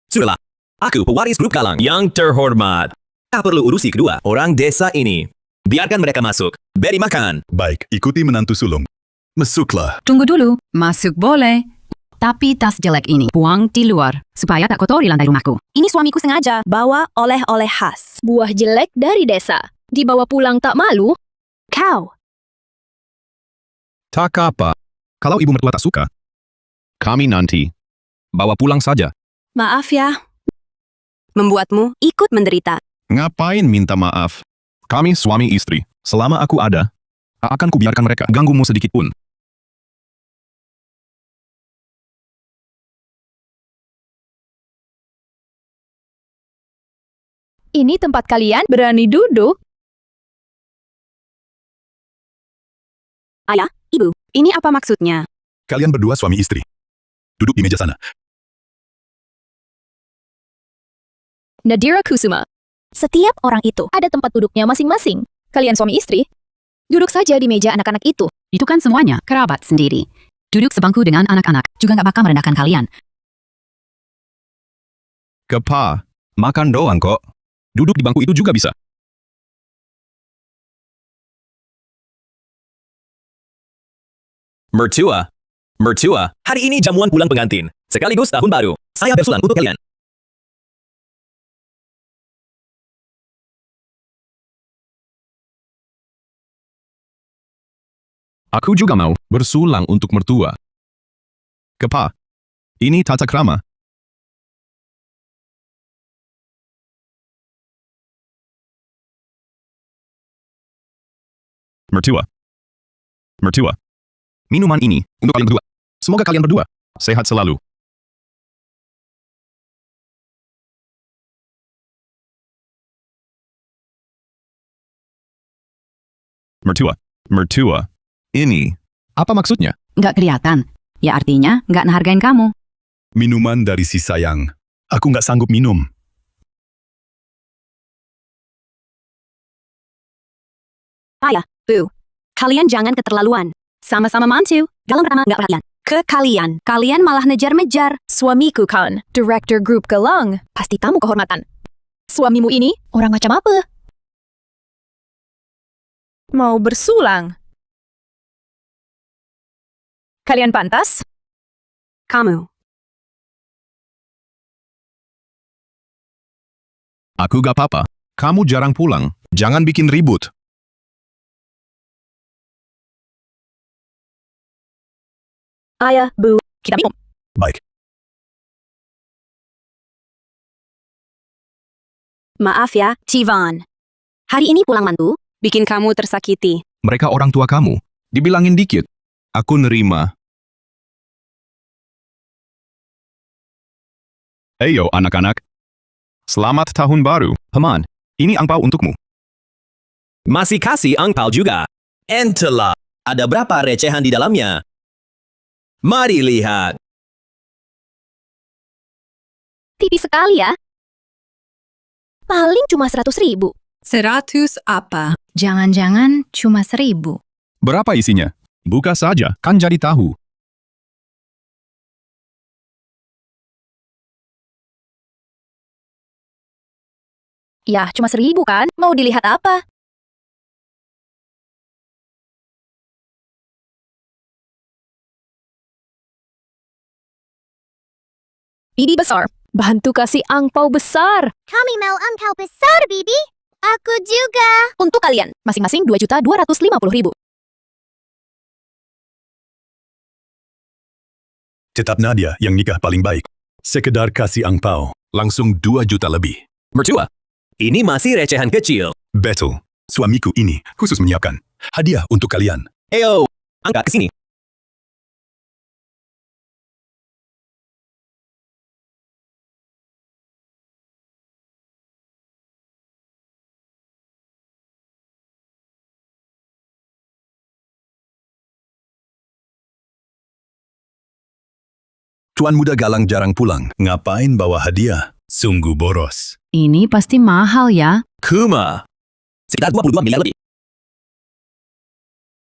Sudahlah, aku pewaris grup Galang yang terhormat. Tak perlu urusi kedua orang desa ini. Biarkan mereka masuk. Beri makan. Baik, ikuti menantu sulung. Masuklah. Tunggu dulu. Masuk boleh. Tapi tas jelek ini buang di luar, supaya tak kotori lantai rumahku. Ini suamiku sengaja bawa oleh-oleh khas. Buah jelek dari desa. Dibawa pulang tak malu? Kau. Tak apa. Kalau ibu mertua tak suka, kami nanti bawa pulang saja. Maaf ya. Membuatmu ikut menderita. Ngapain minta maaf? Kami suami istri. Selama aku ada, tak akan kubiarkan mereka ganggumu sedikit pun. Ini tempat kalian berani duduk? Ayah, ibu, ini apa maksudnya? Kalian berdua suami istri. Duduk di meja sana. Nadira Kusuma. Setiap orang itu ada tempat duduknya masing-masing. Kalian suami istri? Duduk saja di meja anak-anak itu. Itu kan semuanya kerabat sendiri. Duduk sebangku dengan anak-anak juga nggak bakal merendahkan kalian. Kepa, makan doang kok. Duduk di bangku itu juga bisa. Mertua. Mertua, hari ini jamuan pulang pengantin. Sekaligus tahun baru. Saya bersulang untuk kalian. Aku juga mau bersulang untuk mertua. Kepa, ini tata krama. Mertua. Mertua. Minuman ini untuk kalian berdua. Semoga kalian berdua sehat selalu. Mertua. Mertua. Ini. Apa maksudnya? Nggak kelihatan. Ya artinya nggak ngehargain kamu. Minuman dari si sayang. Aku nggak sanggup minum. Ayah, Bu. Kalian jangan keterlaluan. Sama-sama mantu. Galang pertama nggak perhatian. Ke kalian. Kalian malah ngejar-mejar. Suamiku kan, Director Grup Galang. Pasti tamu kehormatan. Suamimu ini orang macam apa? Mau bersulang? Kalian pantas? Kamu. Aku gak apa-apa. Kamu jarang pulang. Jangan bikin ribut. Ayah, Bu, kita minum. Baik. Maaf ya, Jivan. Hari ini pulang mantu, bikin kamu tersakiti. Mereka orang tua kamu. Dibilangin dikit. Aku nerima. Heyo anak-anak. Selamat tahun baru. Paman, ini angpau untukmu. Masih kasih angpau juga. Entahlah, ada berapa recehan di dalamnya? Mari lihat. Tipis sekali ya. Paling cuma 100.000. 100 apa? Jangan-jangan cuma 1.000. Berapa isinya? Buka saja, kan jadi tahu. Ya, cuma 1.000 kan? Mau dilihat apa? Ini besar. Bantu kasih angpau besar. Kami mau angpau besar, Bibi. Aku juga. Untuk kalian, masing-masing 2.250.000. Tetap Nadia yang nikah paling baik. Sekedar kasih angpau. Langsung 2 juta lebih. Mertua, ini masih recehan kecil. Betul. Suamiku ini khusus menyiapkan hadiah untuk kalian. Eyo, angkat ke sini. Tuan muda Galang jarang pulang. Ngapain bawa hadiah? Sungguh boros. Ini pasti mahal ya. Kuma. Sekitar 22 miliar lebih.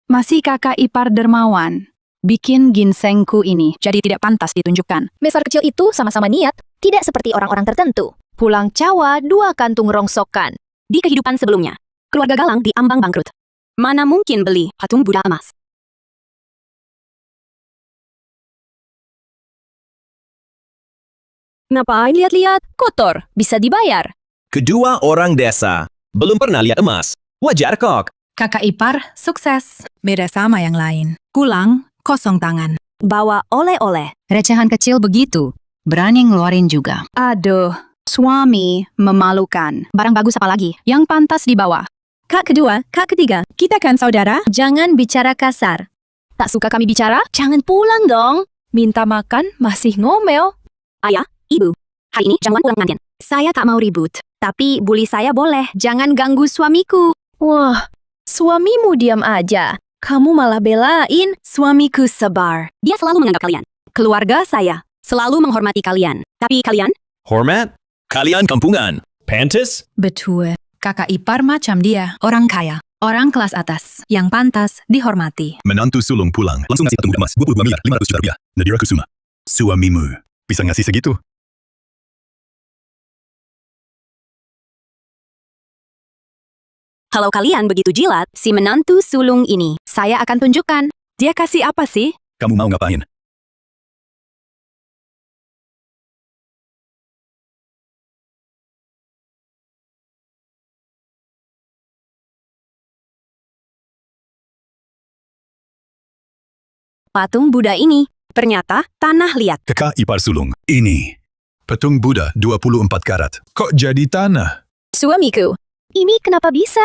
Masih kakak ipar dermawan. Bikin ginsengku ini jadi tidak pantas ditunjukkan. Besar kecil itu sama-sama niat, tidak seperti orang-orang tertentu. Pulang cawa 2 kantung rongsokan. Di kehidupan sebelumnya, keluarga Galang di ambang bangkrut. Mana mungkin beli patung Buddha emas? Ngapain lihat-lihat? Kotor, bisa dibayar. Kedua orang desa belum pernah lihat emas. Wajar kok. Kakak ipar, sukses. Beda sama yang lain. Pulang, kosong tangan. Bawa oleh-oleh. Recehan kecil begitu. Berani ngeluarin juga. Aduh, suami memalukan. Barang bagus apa lagi? Yang pantas dibawa. Kak kedua, kak ketiga. Kita kan saudara? Jangan bicara kasar. Tak suka kami bicara? Jangan pulang dong. Minta makan, masih ngomel. Ayah, ibu. Hari ini jangan pulang ngantin. Saya tak mau ribut. Tapi bully saya boleh. Jangan ganggu suamiku. Wah, suamimu diam aja. Kamu malah belain. Suamiku sabar. Dia selalu menganggap kalian. Keluarga saya selalu menghormati kalian. Tapi kalian? Hormat? Kalian kampungan. Pantes? Betul. Kakak ipar macam dia. Orang kaya. Orang kelas atas. Yang pantas dihormati. Menantu sulung pulang. Langsung ngasih patung budak emas 22 miliar 500 juta rupiah. Nadira Kusuma. Suamimu. Bisa ngasih segitu? Kalau kalian begitu jilat, si menantu sulung ini, saya akan tunjukkan. Dia kasih apa sih? Kamu mau ngapain? Patung Buddha ini, ternyata tanah liat. Kakak ipar sulung. Ini. Patung Buddha 24 karat. Kok jadi tanah? Suamiku. Ini kenapa bisa?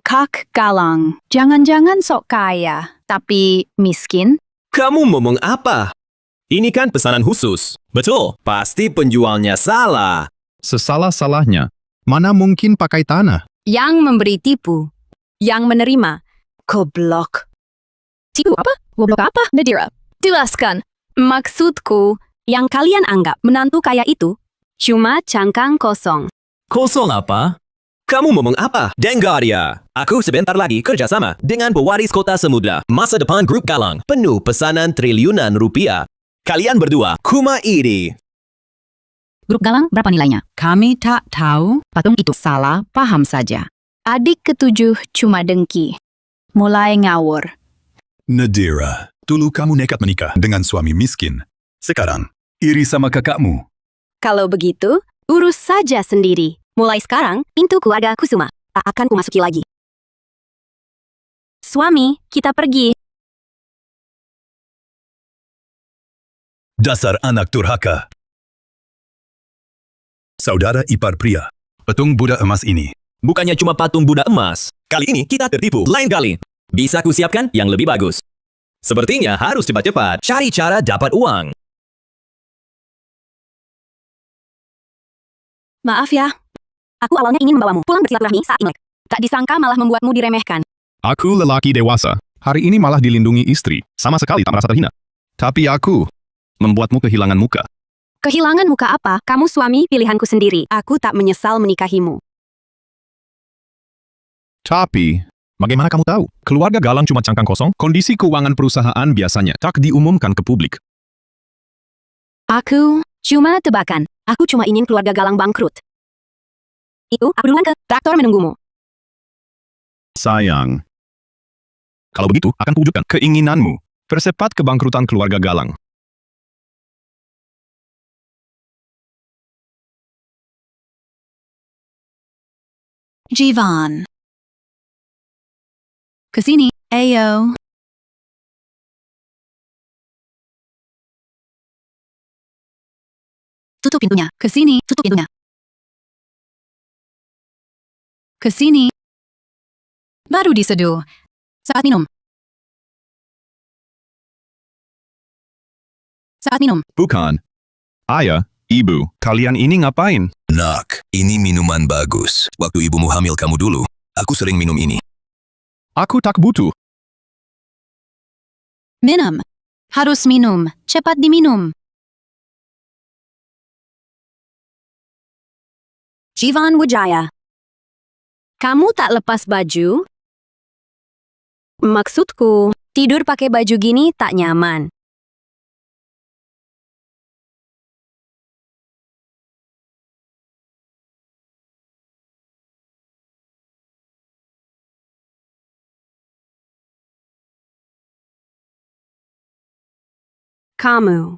Kak Galang, jangan-jangan sok kaya, tapi miskin? Kamu ngomong apa? Ini kan pesanan khusus. Betul. Pasti penjualnya salah. Sesalah-salahnya. Mana mungkin pakai tanah? Yang memberi tipu. Yang menerima. Goblok. Tipu apa? Goblok apa? Nadira, jelaskan. Maksudku, yang kalian anggap menantu kaya itu, cuma cangkang kosong. Kosong apa? Kamu ngomong apa? Dengaria. Aku sebentar lagi kerjasama dengan pewaris kota Samudra. Masa depan grup Galang. Penuh pesanan triliunan rupiah. Kalian berdua, kuma iri. Grup Galang berapa nilainya? Kami tak tahu. Patung itu salah paham saja. Adik ketujuh cuma dengki. Mulai ngawur. Nadira, dulu kamu nekat menikah dengan suami miskin. Sekarang, iri sama kakakmu. Kalau begitu, urus saja sendiri. Mulai sekarang, pintu keluarga Kusuma tak akan kumasuki lagi. Suami, kita pergi. Dasar anak durhaka. Saudara ipar pria, patung Buddha emas ini. Bukannya cuma patung Buddha emas. Kali ini kita tertipu. Lain kali. Bisa kusiapkan yang lebih bagus. Sepertinya harus cepat-cepat cari cara dapat uang. Maaf ya. Aku awalnya ingin membawamu pulang bersilaturahmi saat Imlek. Tak disangka malah membuatmu diremehkan. Aku lelaki dewasa. Hari ini malah dilindungi istri. Sama sekali tak merasa terhina. Tapi aku membuatmu kehilangan muka. Kehilangan muka apa? Kamu suami pilihanku sendiri. Aku tak menyesal menikahimu. Tapi, bagaimana kamu tahu? Keluarga Galang cuma cangkang kosong? Kondisi keuangan perusahaan biasanya tak diumumkan ke publik. Aku cuma tebakan. Aku cuma ingin keluarga Galang bangkrut. Itu, aku duluan ke traktor menunggumu. Sayang. Kalau begitu, akan kuwujudkan keinginanmu. Percepat kebangkrutan keluarga Galang. Jivan. Kesini, ayo. Tutup pintunya. Kesini, Tutup pintunya. kesini. Baru diseduh. Saat minum. Saat minum. Bukan. Ayah, ibu, kalian ini ngapain? Nak, ini minuman bagus. Waktu ibumu hamil kamu dulu, aku sering minum ini. Aku tak butuh. Minum. Harus minum. Cepat diminum. Jivan Wijaya. Kamu tak lepas baju? Maksudku, tidur pakai baju gini tak nyaman. Kamu.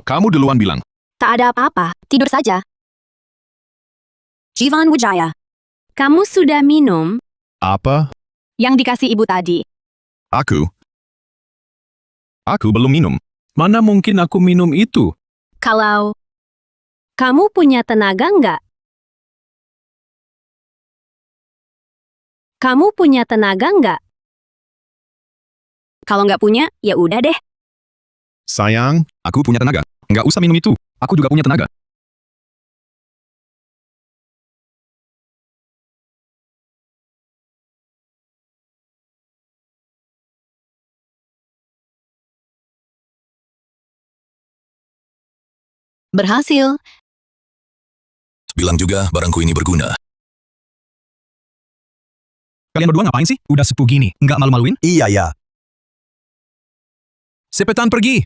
Kamu duluan bilang. Tak ada apa-apa, tidur saja. Jivan Wijaya, kamu sudah minum Apa? yang dikasih ibu tadi? Aku belum minum. Mana mungkin aku minum itu? Kalau kamu punya tenaga nggak? Kamu punya tenaga nggak? Kalau nggak punya, ya udah deh. Sayang, aku punya tenaga. Nggak usah minum itu. Aku juga punya tenaga. Berhasil. Bilang juga barangku ini berguna. Kalian berdua ngapain sih? Udah sepuh gini, nggak malu-maluin? Iya ya. Cepetan pergi!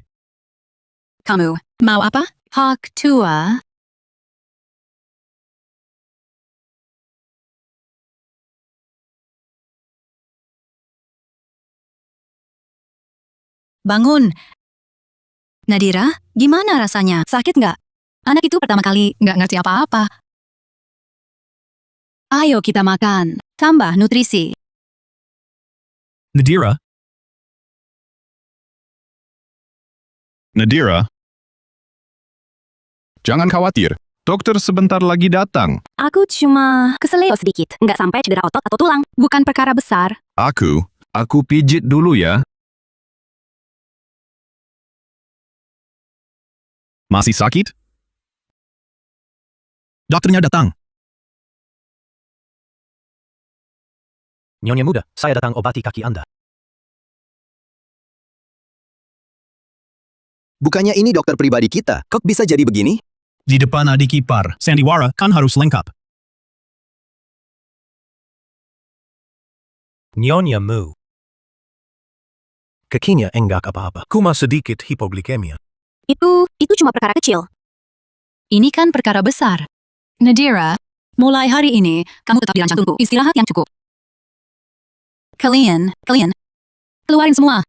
Kamu, mau apa? Hak tua. Bangun. Nadira, gimana rasanya? Sakit nggak? Anak itu pertama kali nggak ngerti apa-apa. Ayo kita makan. Tambah nutrisi. Nadira, Nadira, jangan khawatir. Dokter sebentar lagi datang. Aku cuma keseleo sedikit, nggak sampai cedera otot atau tulang. Bukan perkara besar. Aku pijit dulu ya. Masih sakit? dokternya datang. Nyonya muda, saya datang obati kaki Anda. Bukannya ini dokter pribadi kita, kok bisa jadi begini? Di depan adik ipar, sandiwara kan harus lengkap. Nyonya Mu. Kakinya enggak apa-apa. Kuma sedikit hipoglikemia. Itu cuma perkara kecil. Ini kan perkara besar. Nadira, mulai hari ini, kamu tetap di rancang tunggu. Istirahat yang cukup. Kalian, keluarin semua.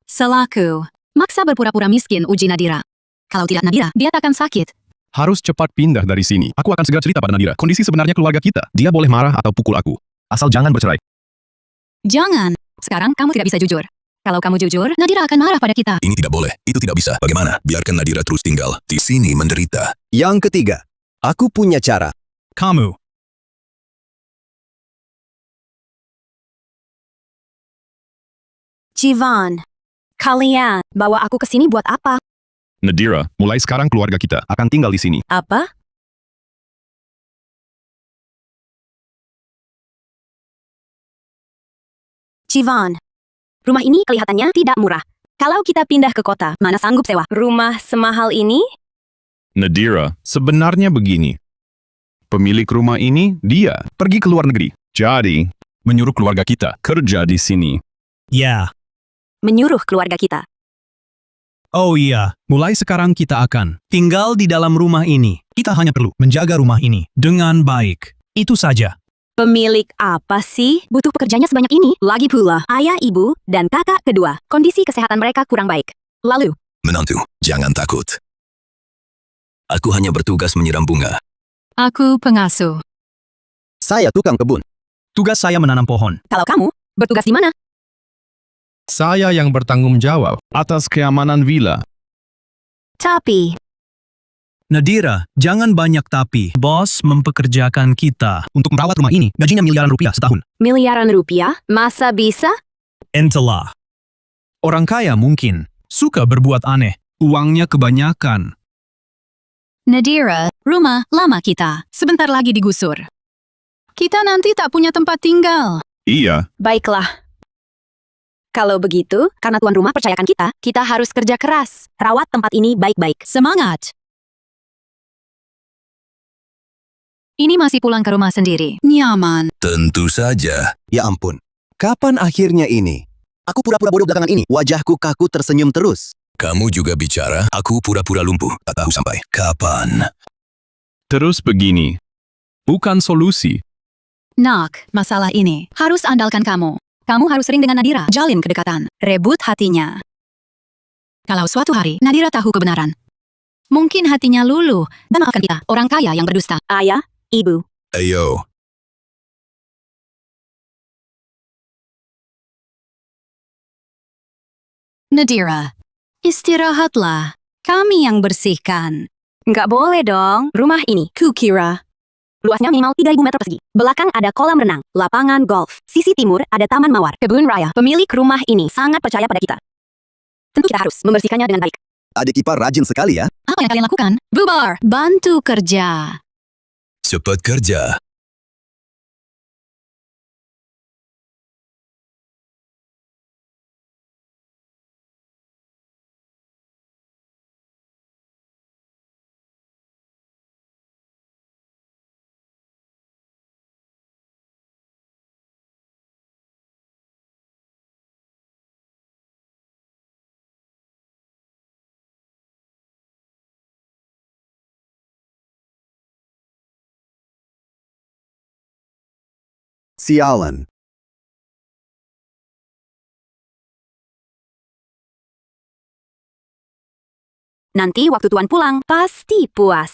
Salahku, maksa berpura-pura miskin uji Nadira. Kalau tidak Nadira, dia takkan sakit. Harus cepat pindah dari sini. Aku akan segera cerita pada Nadira. Kondisi sebenarnya keluarga kita. Dia boleh marah atau pukul aku. Asal jangan bercerai. Jangan, sekarang kamu tidak bisa jujur. Kalau kamu jujur, Nadira akan marah pada kita. Ini tidak boleh. Itu tidak bisa. Bagaimana? Biarkan Nadira terus tinggal di sini menderita. Yang ketiga, aku punya cara. Kamu, Jivan, kalian bawa aku ke sini buat apa? Nadira, mulai sekarang keluarga kita akan tinggal di sini. Apa? Jivan, rumah ini kelihatannya tidak murah. Kalau kita pindah ke kota, mana sanggup sewa rumah semahal ini? Nadira, sebenarnya begini. Pemilik rumah ini, dia pergi ke luar negeri. Jadi, menyuruh keluarga kita kerja di sini. ya. Menyuruh keluarga kita. Oh iya, mulai sekarang kita akan tinggal di dalam rumah ini. Kita hanya perlu menjaga rumah ini dengan baik. Itu saja. Pemilik apa sih? Butuh pekerjanya sebanyak ini. Lagi pula, ayah, ibu, dan kakak kedua. Kondisi kesehatan mereka kurang baik. Lalu, Menantu, jangan takut. Aku hanya bertugas menyiram bunga. Aku pengasuh. Saya tukang kebun. Tugas saya menanam pohon. kalau kamu, bertugas di mana? Saya yang bertanggung jawab atas keamanan villa. Tapi, Nadira, jangan banyak tapi. Bos mempekerjakan kita untuk merawat rumah ini. Gajinya miliaran rupiah setahun. miliaran rupiah? Masa bisa? Entahlah. Orang kaya mungkin suka berbuat aneh. Uangnya kebanyakan. Nadira, rumah lama kita sebentar lagi digusur. Kita nanti tak punya tempat tinggal. Iya, Baiklah. Kalau begitu, karena tuan rumah percayakan kita harus kerja keras. Rawat tempat ini baik-baik. Semangat! Ini masih pulang ke rumah sendiri. Nyaman. Tentu saja. Ya ampun, kapan akhirnya ini? Aku pura-pura bodoh belakangan ini. Wajahku kaku tersenyum terus. Kamu juga bicara, aku pura-pura lumpuh. Tak tahu sampai kapan. terus begini. Bukan solusi. Nak, masalah ini harus andalkan kamu. Kamu harus sering dengan Nadira, jalin kedekatan, rebut hatinya. Kalau suatu hari Nadira tahu kebenaran, mungkin hatinya luluh dan maafkan kita, orang kaya yang berdusta. Ayah, ibu. Ayo. Nadira, istirahatlah. Kami yang bersihkan. Nggak boleh dong. Rumah ini, kukira. Luasnya minimal 3.000 meter persegi. Belakang ada kolam renang, lapangan golf. Sisi timur ada taman mawar, kebun raya. Pemilik rumah ini sangat percaya pada kita. Tentu kita harus membersihkannya dengan baik. Adik ipar rajin sekali ya. Apa yang kalian lakukan? Bubar, bantu kerja. Cepat kerja. Sialan. Nanti waktu Tuan pulang, pasti puas.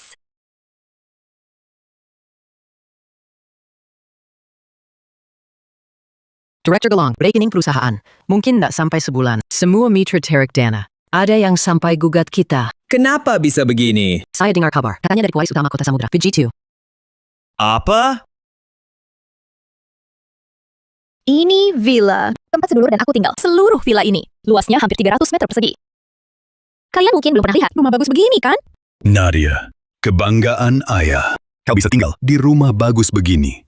Director Galang, rekening perusahaan. Mungkin tidak sampai sebulan. Semua mitra Tarik Dana. Ada yang sampai gugat kita. Kenapa bisa begini? Saya dengar kabar. Katanya dari pewaris utama Kota Samudra. Begitu. Apa? Ini villa. Tempat sedulur dan aku tinggal. Seluruh villa ini. Luasnya hampir 300 meter persegi. Kalian mungkin belum pernah lihat rumah bagus begini, kan? Nadia, kebanggaan ayah. Kau bisa tinggal di rumah bagus begini.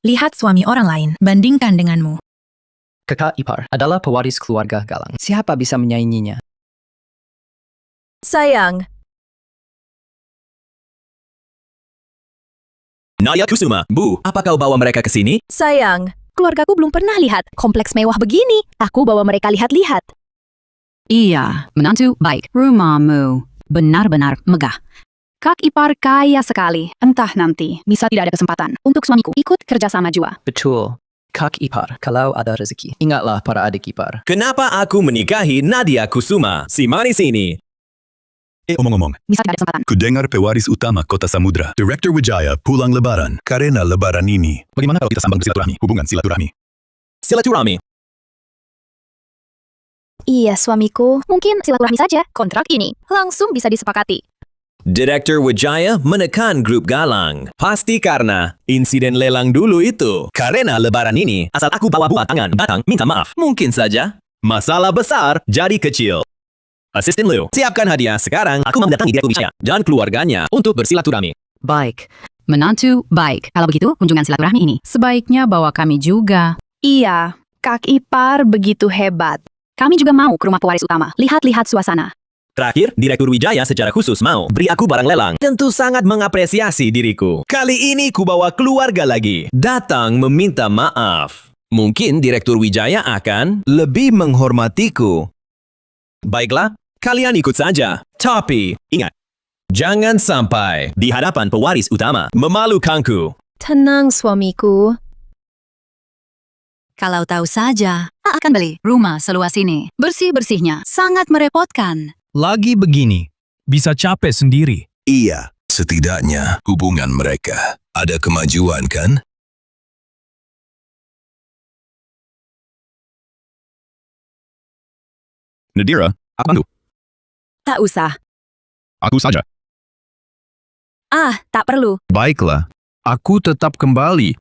Lihat suami orang lain, bandingkan denganmu. Kakak ipar adalah pewaris keluarga Galang. Siapa bisa menyainginya? Sayang, Nadia Kusuma, Bu, apa kau bawa mereka ke sini? sayang. Keluargaku belum pernah lihat kompleks mewah begini. Aku bawa mereka lihat-lihat. Iya, menantu baik. Rumahmu benar-benar megah. Kak ipar kaya sekali. Entah nanti, bisa tidak ada kesempatan untuk suamiku ikut kerjasama jua. Betul. Kak ipar, kalau ada rezeki, ingatlah para adik ipar. Kenapa aku menikahi Nadia Kusuma, si manis ini? Omong-omong, Bisa tidak ada kesempatan. kudengar pewaris utama Kota Samudra, Director Wijaya pulang lebaran. Karena lebaran ini, bagaimana kalau kita sambang bersilaturahmi? Hubungan silaturahmi. Silaturahmi. Iya, suamiku. Mungkin silaturahmi saja. Kontrak ini langsung bisa disepakati. Direktur Wijaya menekan grup Galang. Pasti karena insiden lelang dulu itu. Karena lebaran ini, asal aku bawa buah tangan datang minta maaf. Mungkin saja. Masalah besar jadi kecil. Asisten Liu, siapkan hadiah sekarang. Aku mendatangi Direktur Wijaya dan keluarganya untuk bersilaturahmi. Baik. Menantu baik. Kalau begitu, kunjungan silaturahmi ini. Sebaiknya bawa kami juga. Iya, Kak ipar begitu hebat. Kami juga mau ke rumah pewaris utama. Lihat-lihat suasana. Terakhir, Direktur Wijaya secara khusus mau beri aku barang lelang. Tentu sangat mengapresiasi diriku. Kali ini ku bawa keluarga lagi. Datang meminta maaf. Mungkin Direktur Wijaya akan lebih menghormatiku. Baiklah, kalian ikut saja. Tapi, ingat. Jangan sampai di hadapan pewaris utama memalukanku. Tenang, suamiku. Kalau tahu saja, akan beli rumah seluas ini. Bersih-bersihnya sangat merepotkan. Lagi begini, bisa capek sendiri. Iya, setidaknya hubungan mereka ada kemajuan kan? Nadira, aku bantu. Tak usah. Aku saja. Ah, tak perlu. Baiklah, aku tetap kembali.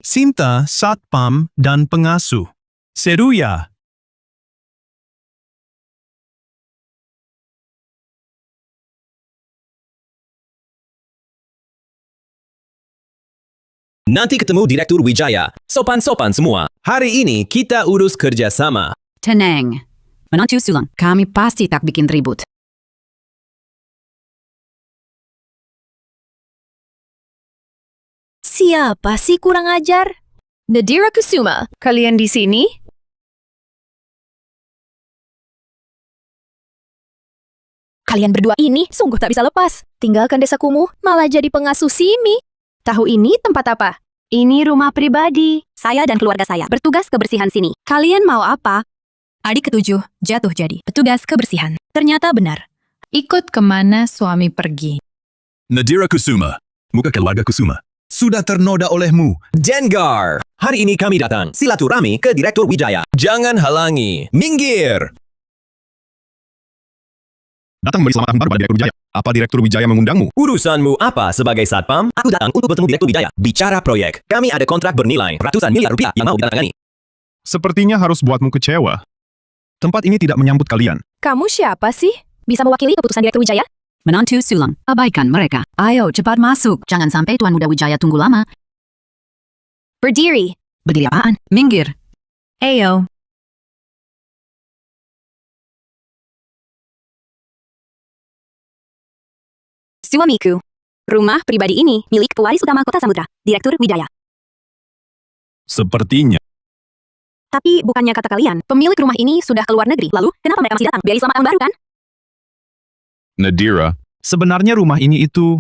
Sinta, satpam, dan pengasuh. Seruya. Nanti ketemu Direktur Wijaya. Sopan-sopan semua. Hari ini kita urus kerjasama. Tenang. Menantu Sulang, kami pasti tak bikin ribut. Siapa sih kurang ajar? Nadira Kusuma, kalian di sini? Kalian berdua ini sungguh tak bisa lepas. Tinggalkan desa kumuh, malah jadi pengasuh Simi. Tahu ini tempat apa? Ini rumah pribadi. Saya dan keluarga saya bertugas kebersihan sini. Kalian mau apa? Adik ketujuh jatuh jadi petugas kebersihan. Ternyata benar. Ikut kemana suami pergi. Nadira Kusuma, muka keluarga Kusuma, sudah ternoda olehmu. Dengar! Hari ini kami datang silaturahmi ke Direktur Wijaya. Jangan halangi. Minggir! Datang memberi selamat tahun baru pada Direktur Wijaya. Apa Direktur Wijaya mengundangmu? Urusanmu apa sebagai satpam? Aku datang untuk bertemu Direktur Wijaya. Bicara proyek. Kami ada kontrak bernilai ratusan miliar rupiah yang mau ditandatangani. Sepertinya harus buatmu kecewa. Tempat ini tidak menyambut kalian. Kamu siapa sih? Bisa mewakili keputusan Direktur Wijaya? Menantu Sulang, abaikan mereka. Ayo cepat masuk. Jangan sampai Tuan Muda Wijaya tunggu lama. Berdiri. Berdiri apaan? Minggir. Ayo. Suamiku. Rumah pribadi ini milik pewaris utama Kota Samudra, Direktur Wijaya. Sepertinya. Tapi bukannya kata kalian, pemilik rumah ini sudah keluar negeri. Lalu, kenapa mereka masih datang? Biar selamat tahun baru kan? Nadira, Sebenarnya rumah ini itu...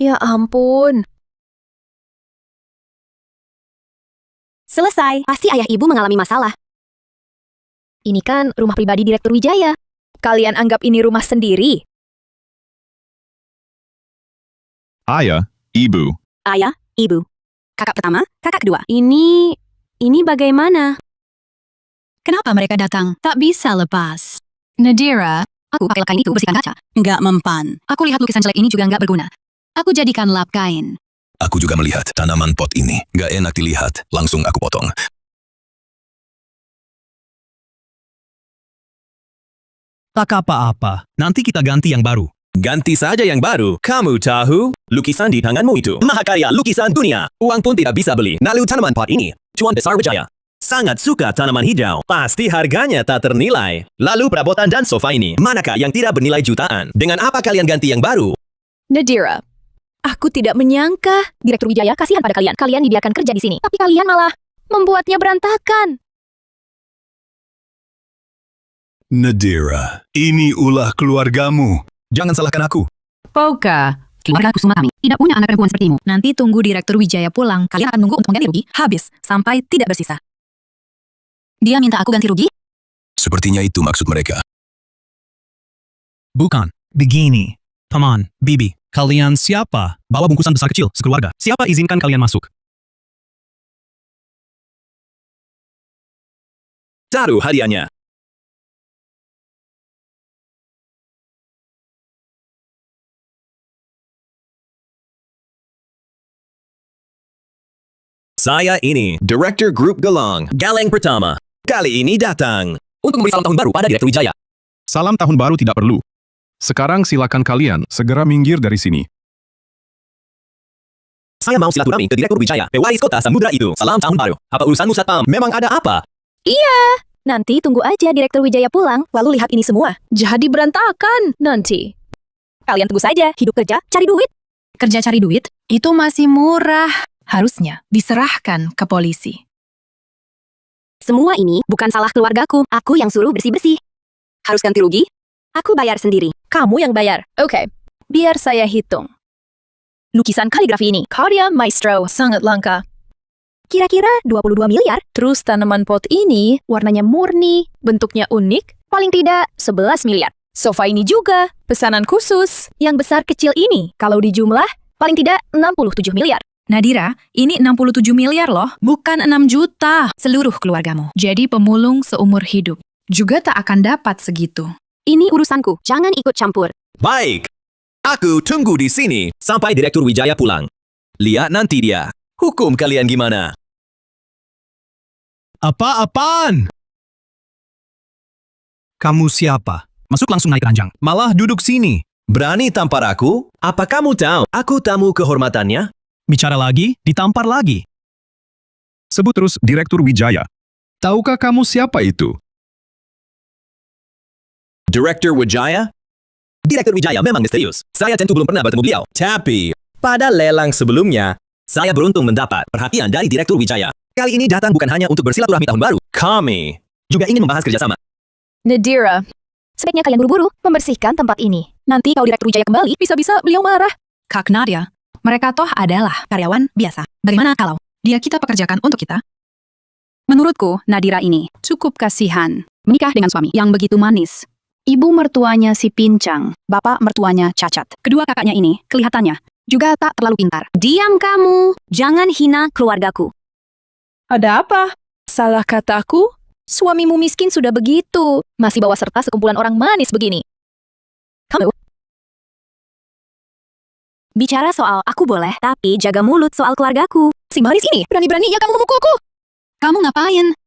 Ya ampun. Selesai. Pasti ayah ibu mengalami masalah. Ini kan rumah pribadi Direktur Wijaya. Kalian anggap ini rumah sendiri? ayah, ibu. Ayah, ibu. Kakak pertama, kakak kedua. Ini bagaimana? Kenapa mereka datang? Tak bisa lepas. Nadira, Aku pakai lap kain itu bersihkan kaca. Nggak mempan. Aku lihat lukisan jelek ini juga nggak berguna. Aku jadikan lap kain. Aku juga melihat tanaman pot ini. Gak enak dilihat. Langsung aku potong. Tak apa-apa. Nanti kita ganti yang baru. Ganti saja yang baru. Kamu tahu, lukisan di tanganmu itu mahakarya lukisan dunia. Uang pun tidak bisa beli. Lalu tanaman pot ini, cuan besar Wijaya. Sangat suka tanaman hijau. Pasti harganya tak ternilai. Lalu perabotan dan sofa ini, manakah yang tidak bernilai jutaan? Dengan apa kalian ganti yang baru? Nadira, aku tidak menyangka. Direktur Wijaya, kasihan pada kalian. Kalian dibiarkan kerja di sini. Tapi kalian malah membuatnya berantakan. Nadira, ini ulah keluargamu. Jangan salahkan aku. Poka. Keluarga Kusuma kami tidak punya anak perempuan sepertimu. nanti tunggu Direktur Wijaya pulang. Kalian akan menunggu untuk mengganti rugi habis sampai tidak bersisa. Dia minta aku ganti rugi? Sepertinya itu maksud mereka. Bukan. Begini. Paman, Bibi, kalian siapa? Bawa bungkusan besar kecil, sekeluarga. Siapa izinkan kalian masuk? Taruh hadiahnya. Saya ini, Director Group Galang, Galeng pertama. Kali ini datang untuk memberi salam tahun baru pada Direktur Wijaya. Salam tahun baru tidak perlu. Sekarang silakan kalian segera minggir dari sini. Saya mau silaturahmi ke Direktur Wijaya, pewaris Kota Samudra itu. Salam tahun baru. Apa urusanmu satpam? Memang ada apa? Iya. Nanti tunggu aja Direktur Wijaya pulang, lalu lihat ini semua. Jadi berantakan nanti. Kalian tunggu saja, hidup kerja, cari duit. Kerja cari duit? Itu masih murah. Harusnya diserahkan ke polisi. Semua ini bukan salah keluargaku. Aku yang suruh bersih-bersih. Harus ganti rugi? Aku bayar sendiri. Kamu yang bayar. Oke, biar saya hitung. Lukisan kaligrafi ini, karya maestro, sangat langka. Kira-kira 22 miliar. Terus tanaman pot ini, warnanya murni, bentuknya unik, paling tidak 11 miliar. Sofa ini juga, pesanan khusus. Yang besar kecil ini, kalau dijumlah, paling tidak 67 miliar. Nadira, ini 67 miliar loh, bukan 6 juta seluruh keluargamu. Jadi pemulung seumur hidup juga tak akan dapat segitu. Ini urusanku, jangan ikut campur. Baik. Aku tunggu di sini sampai Direktur Wijaya pulang. Lihat nanti dia. Hukum kalian gimana? Apa-apaan? Kamu siapa? Masuk langsung naik ranjang. Malah duduk sini. Berani tampar aku? Apa kamu tahu? Aku tamu kehormatannya. Bicara lagi, ditampar lagi. Sebut terus Direktur Wijaya. Tahukah kamu siapa itu? Direktur Wijaya? Direktur Wijaya memang misterius. Saya tentu belum pernah bertemu beliau. Tapi, pada lelang sebelumnya, saya beruntung mendapat perhatian dari Direktur Wijaya. Kali ini datang bukan hanya untuk bersilaturahmi tahun baru. Kami juga ingin membahas kerjasama. Nadira, sebaiknya kalian buru-buru membersihkan tempat ini. Nanti kalau Direktur Wijaya kembali, bisa-bisa beliau marah. Kak Nadia, mereka toh adalah karyawan biasa. Bagaimana kalau dia kita pekerjakan untuk kita? Menurutku, Nadira ini cukup kasihan. Menikah dengan suami yang begitu manis. Ibu mertuanya si pincang, bapak mertuanya cacat. Kedua kakaknya ini kelihatannya juga tak terlalu pintar. Diam kamu. Jangan hina keluargaku. Ada apa? Salah kataku? Suamimu miskin sudah begitu. Masih bawa serta sekumpulan orang manis begini. Kamu? Bicara soal aku boleh, tapi jaga mulut soal keluargaku. Si manis ini berani-beraninya kamu memukulku. Kamu ngapain?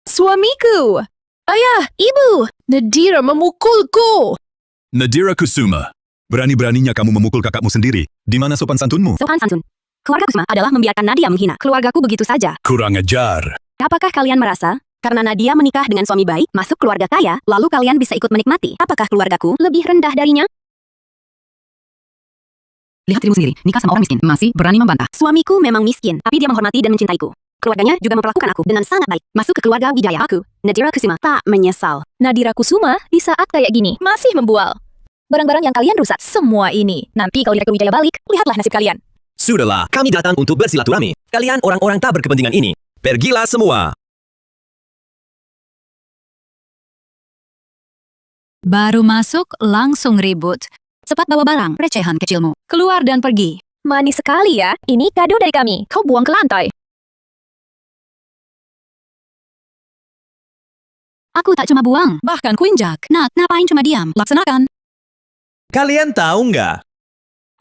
Suamiku! Ayah, ibu! Nadira memukulku! Nadira Kusuma, berani-beraninya kamu memukul kakakmu sendiri. Di mana sopan santunmu? Sopan santun. Keluarga Kusuma adalah membiarkan Nadia menghina keluargaku begitu saja. Kurang ajar. Apakah kalian merasa, karena Nadia menikah dengan suami baik, masuk keluarga kaya, lalu kalian bisa ikut menikmati? Apakah keluargaku lebih rendah darinya? Lihat dirimu sendiri, nikah sama orang miskin, masih berani membantah. Suamiku memang miskin, tapi dia menghormati dan mencintaiku. Keluarganya juga memperlakukan aku dengan sangat baik. Masuk ke keluarga Wijaya, aku, Nadira Kusuma, tak menyesal. Nadira Kusuma di saat kayak gini masih membual. Barang-barang yang kalian rusak, semua ini. Nanti kalau Direktur Wijaya balik, lihatlah nasib kalian. Sudahlah, kami datang untuk bersilaturahmi. Kalian orang-orang tak berkepentingan ini. Pergilah semua. Baru masuk, langsung ribut. Cepat bawa barang, recehan kecilmu. Keluar dan pergi. Manis sekali ya, ini kado dari kami. Kau buang ke lantai. Aku tak cuma buang, bahkan kuinjak. Nak, ngapain cuma diam? Laksanakan. Kalian tahu nggak?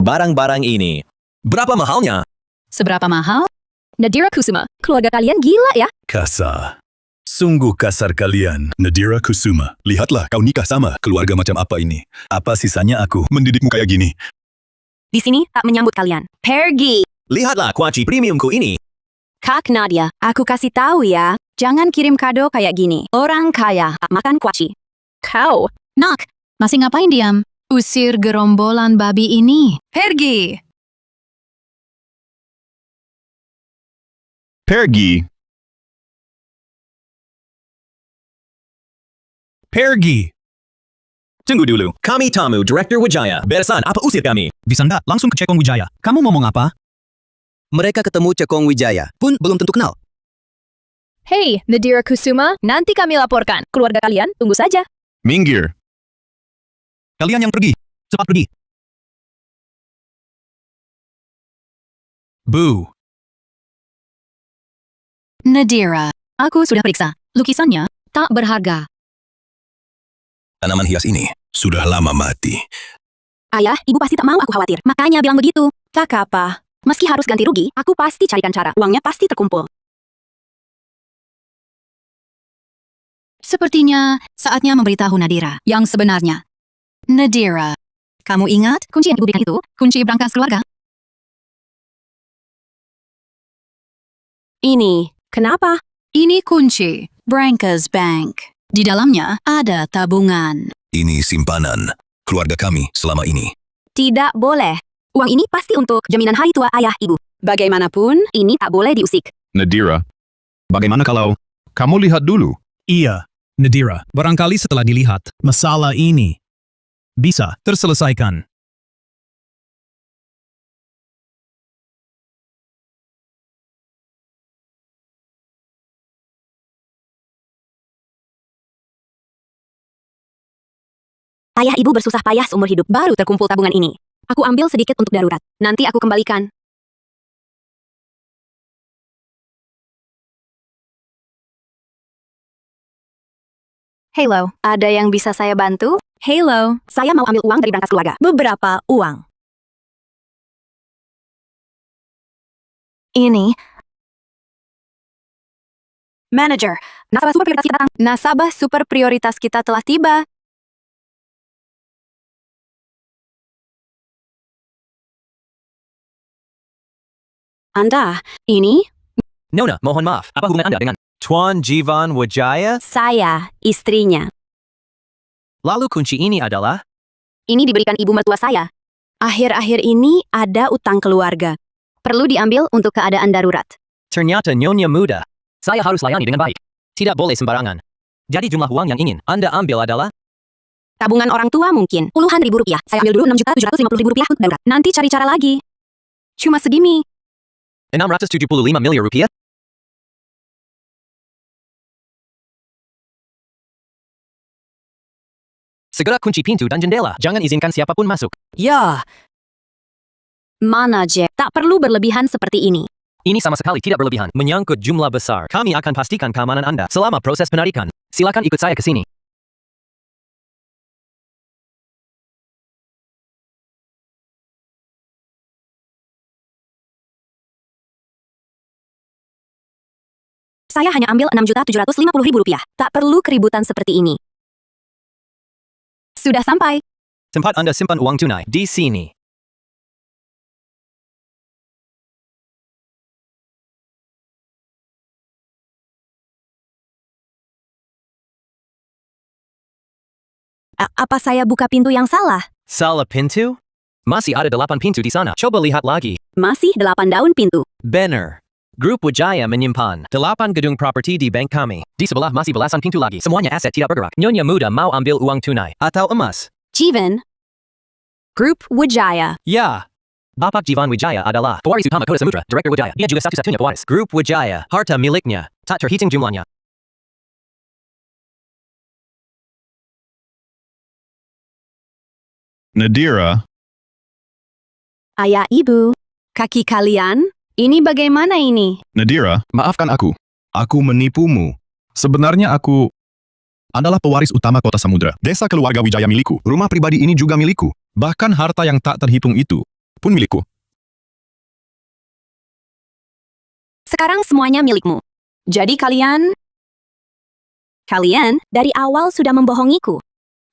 Barang-barang ini, berapa mahalnya? Seberapa mahal? Nadira Kusuma, keluarga kalian gila ya? Kasar. Sungguh kasar kalian. Nadira Kusuma, lihatlah kau nikah sama keluarga macam apa ini. Apa sisanya aku mendidikmu kayak gini? Di sini tak menyambut kalian. Pergi. Lihatlah kuaci premiumku ini. Kak Nadia, aku kasih tahu ya. Jangan kirim kado kayak gini. Orang kaya tak makan kuaci. Kau. Nak, masih ngapain diam? Usir gerombolan babi ini. Pergi. Pergi. Pergi. Tunggu dulu, kami tamu Direktur Wijaya. Beresan apa usir kami? Bisa nggak langsung ke Cekong Wijaya? Kamu ngomong apa? Mereka ketemu Cekong Wijaya, pun belum tentu kenal. Hey, Nadira Kusuma, nanti kami laporkan. Keluarga kalian, tunggu saja. Minggir. Kalian yang pergi. Cepat pergi. Bu. Nadira, aku sudah periksa. Lukisannya tak berharga. Tanaman hias ini sudah lama mati. Ayah, ibu pasti tak mau aku khawatir. Makanya bilang begitu. Tak apa. Meski harus ganti rugi, aku pasti carikan cara. Uangnya pasti terkumpul. Sepertinya saatnya memberitahu Nadira yang sebenarnya. Nadira, kamu ingat kunci yang ibu berikan itu? Kunci brankas keluarga? Ini, kenapa? Ini kunci Brankas Bank. Di dalamnya ada tabungan. Ini simpanan keluarga kami selama ini. Tidak boleh. Uang ini pasti untuk jaminan hari tua ayah ibu. Bagaimanapun, ini tak boleh diusik. Nadira, bagaimana kalau kamu lihat dulu? Iya, Nadira. Barangkali setelah dilihat, masalah ini bisa terselesaikan. Ayah ibu bersusah payah seumur hidup baru terkumpul tabungan ini. Aku ambil sedikit untuk darurat. Nanti aku kembalikan. Hello, ada yang bisa saya bantu? Hello, saya mau ambil uang dari brankas keluarga. Beberapa uang. Ini. Manager, nasabah super prioritas kita telah tiba. Anda, ini? Nona, mohon maaf. Apa hubungan Anda dengan Tuan Jivan Wijaya? Saya, istrinya. Lalu kunci ini adalah? Ini diberikan ibu mertua saya. Akhir-akhir ini ada utang keluarga. Perlu diambil untuk keadaan darurat. Ternyata Nyonya muda. Saya harus layani dengan baik. Tidak boleh sembarangan. Jadi jumlah uang yang ingin Anda ambil adalah? Tabungan orang tua mungkin. Puluhan ribu rupiah. Saya ambil dulu 6.750.000 rupiah untuk darurat. Nanti cari cara lagi. Cuma segini. 675 miliar rupiah? Segera kunci pintu dan jendela. Jangan izinkan siapapun masuk. Ya. Mana Jack? Tak perlu berlebihan seperti ini. Ini sama sekali tidak berlebihan. Menyangkut jumlah besar. Kami akan pastikan keamanan Anda selama proses penarikan. Silakan ikut saya ke sini. Saya hanya ambil 6.750.000 rupiah. Tak perlu keributan seperti ini. Sudah sampai. Tempat Anda simpan uang tunai di sini. Apa saya buka pintu yang salah? Salah pintu? Masih ada 8 pintu di sana. Coba lihat lagi. Masih 8 daun pintu. Benar. Grup Wijaya menyimpan 8 gedung properti di bank kami. Di sebelah masih belasan pintu lagi. Semuanya aset tidak bergerak. Nyonya muda mau ambil uang tunai atau emas? Jivan. Grup Wijaya. Ya. Bapak Jivan Wijaya adalah pewaris utama Kota Samudra, Direktur Wijaya. Dia juga satu-satunya pewaris. Grup Wijaya. Harta miliknya tak terhitung jumlahnya. Nadira, Ayah ibu. Kaki kalian? Ini bagaimana ini? Nadira, maafkan aku. Aku menipumu. Sebenarnya aku adalah pewaris utama Kota Samudra. Desa keluarga Wijaya milikku. Rumah pribadi ini juga milikku. Bahkan harta yang tak terhitung itu pun milikku. Sekarang semuanya milikmu. Jadi kalian dari awal sudah membohongiku.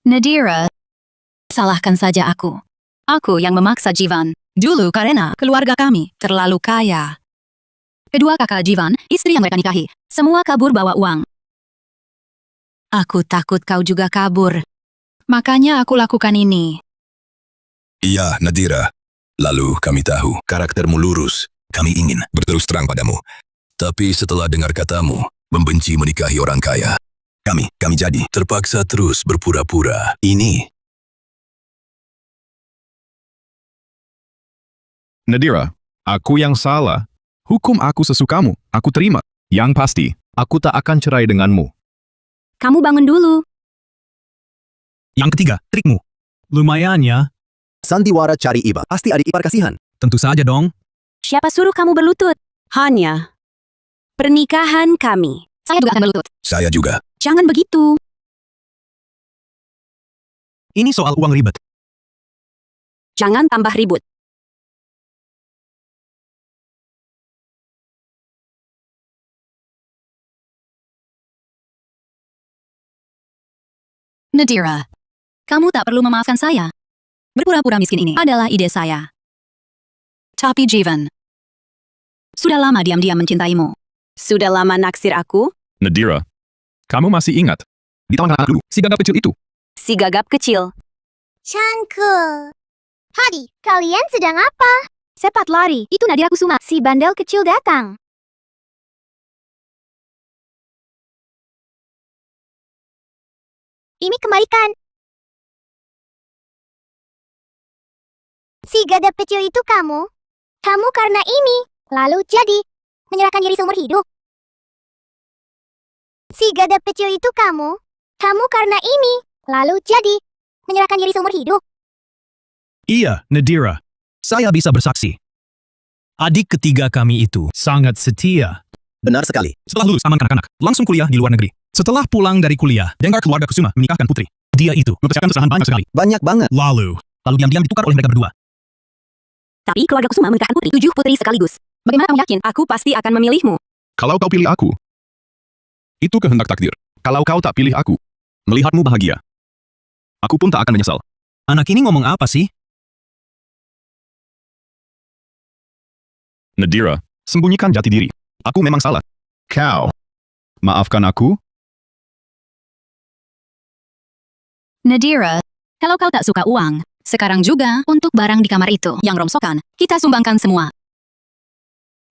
Nadira, salahkan saja aku. Aku yang memaksa Jivan. Dulu karena keluarga kami terlalu kaya. Kedua kakak Jivan, istri yang mereka nikahi, semua kabur bawa uang. Aku takut kau juga kabur. Makanya aku lakukan ini. Iya, Nadira. Lalu kami tahu karaktermu lurus. Kami ingin berterus terang padamu. Tapi setelah dengar katamu, membenci menikahi orang kaya, kami jadi terpaksa terus berpura-pura. Ini Nadira, aku yang salah. Hukum aku sesukamu, aku terima. Yang pasti, aku tak akan cerai denganmu. Kamu bangun dulu. Yang ketiga, trikmu. Lumayan ya. Sandiwara cari iba. Pasti adik ipar kasihan. Tentu saja dong. Siapa suruh kamu berlutut? Hanya pernikahan kami. Saya juga akan berlutut. saya juga. Jangan begitu. Ini soal uang ribet. Jangan tambah ribut. Nadira, kamu tak perlu memaafkan saya. Berpura-pura miskin ini adalah ide saya. Tapi Jivan, sudah lama diam-diam mencintaimu. Sudah lama naksir aku? Nadira, kamu masih ingat? Di taman anak dulu, si gagap kecil itu. Si gagap kecil. Cangkul. Hadi, kalian sedang apa? Cepat lari, itu Nadira Kusuma. Si bandel kecil datang. Ini kembalikan. Si gadap kecil itu kamu. Kamu karena ini, lalu jadi menyerahkan diri seumur hidup. Si gadap kecil itu kamu. Kamu karena ini, lalu jadi menyerahkan diri seumur hidup. Iya, Nadira. Saya bisa bersaksi. Adik ketiga kami itu sangat setia. Benar sekali. Setelah lulus taman kanak-kanak, langsung kuliah di luar negeri. Setelah pulang dari kuliah, dengar keluarga Kusuma menikahkan putri. Dia itu mempersiapkan serahan banyak sekali. Banyak banget. Lalu diam-diam ditukar oleh mereka berdua. Tapi keluarga Kusuma menikahkan putri. 7 putri sekaligus. Bagaimana kamu yakin? Aku pasti akan memilihmu. Kalau kau pilih aku, itu kehendak takdir. Kalau kau tak pilih aku, melihatmu bahagia, aku pun tak akan menyesal. Anak ini ngomong apa sih? Nadira, sembunyikan jati diri. Aku memang salah. Kau, maafkan aku? Nadira, kalau kau tak suka uang, sekarang juga untuk barang di kamar itu yang rongsokan, kita sumbangkan semua.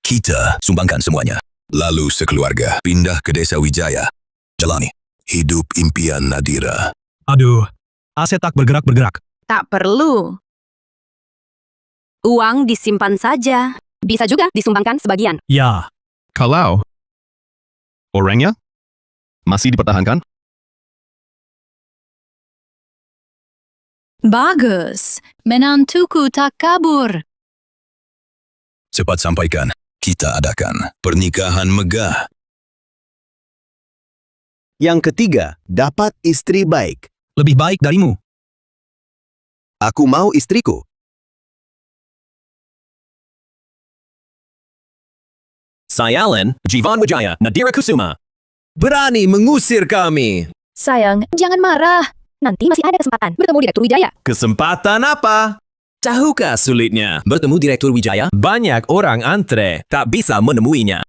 Kita sumbangkan semuanya. Lalu sekeluarga pindah ke desa Wijaya. Jalani hidup impian Nadira. Aduh, AC tak bergerak-bergerak. Tak perlu. Uang disimpan saja. Bisa juga disumbangkan sebagian. Ya, Kalau orangnya masih dipertahankan, Bagus, menantuku tak kabur. Cepat sampaikan, kita adakan pernikahan megah. Yang ketiga, dapat istri baik. lebih baik darimu. Aku mau istriku. Sayalan, Jivan Wijaya, Nadira Kusuma. Berani mengusir kami. Sayang, jangan marah. Nanti masih ada kesempatan bertemu Direktur Wijaya. Kesempatan apa? Tahukah sulitnya? Bertemu Direktur Wijaya, banyak orang antre, tak bisa menemuinya.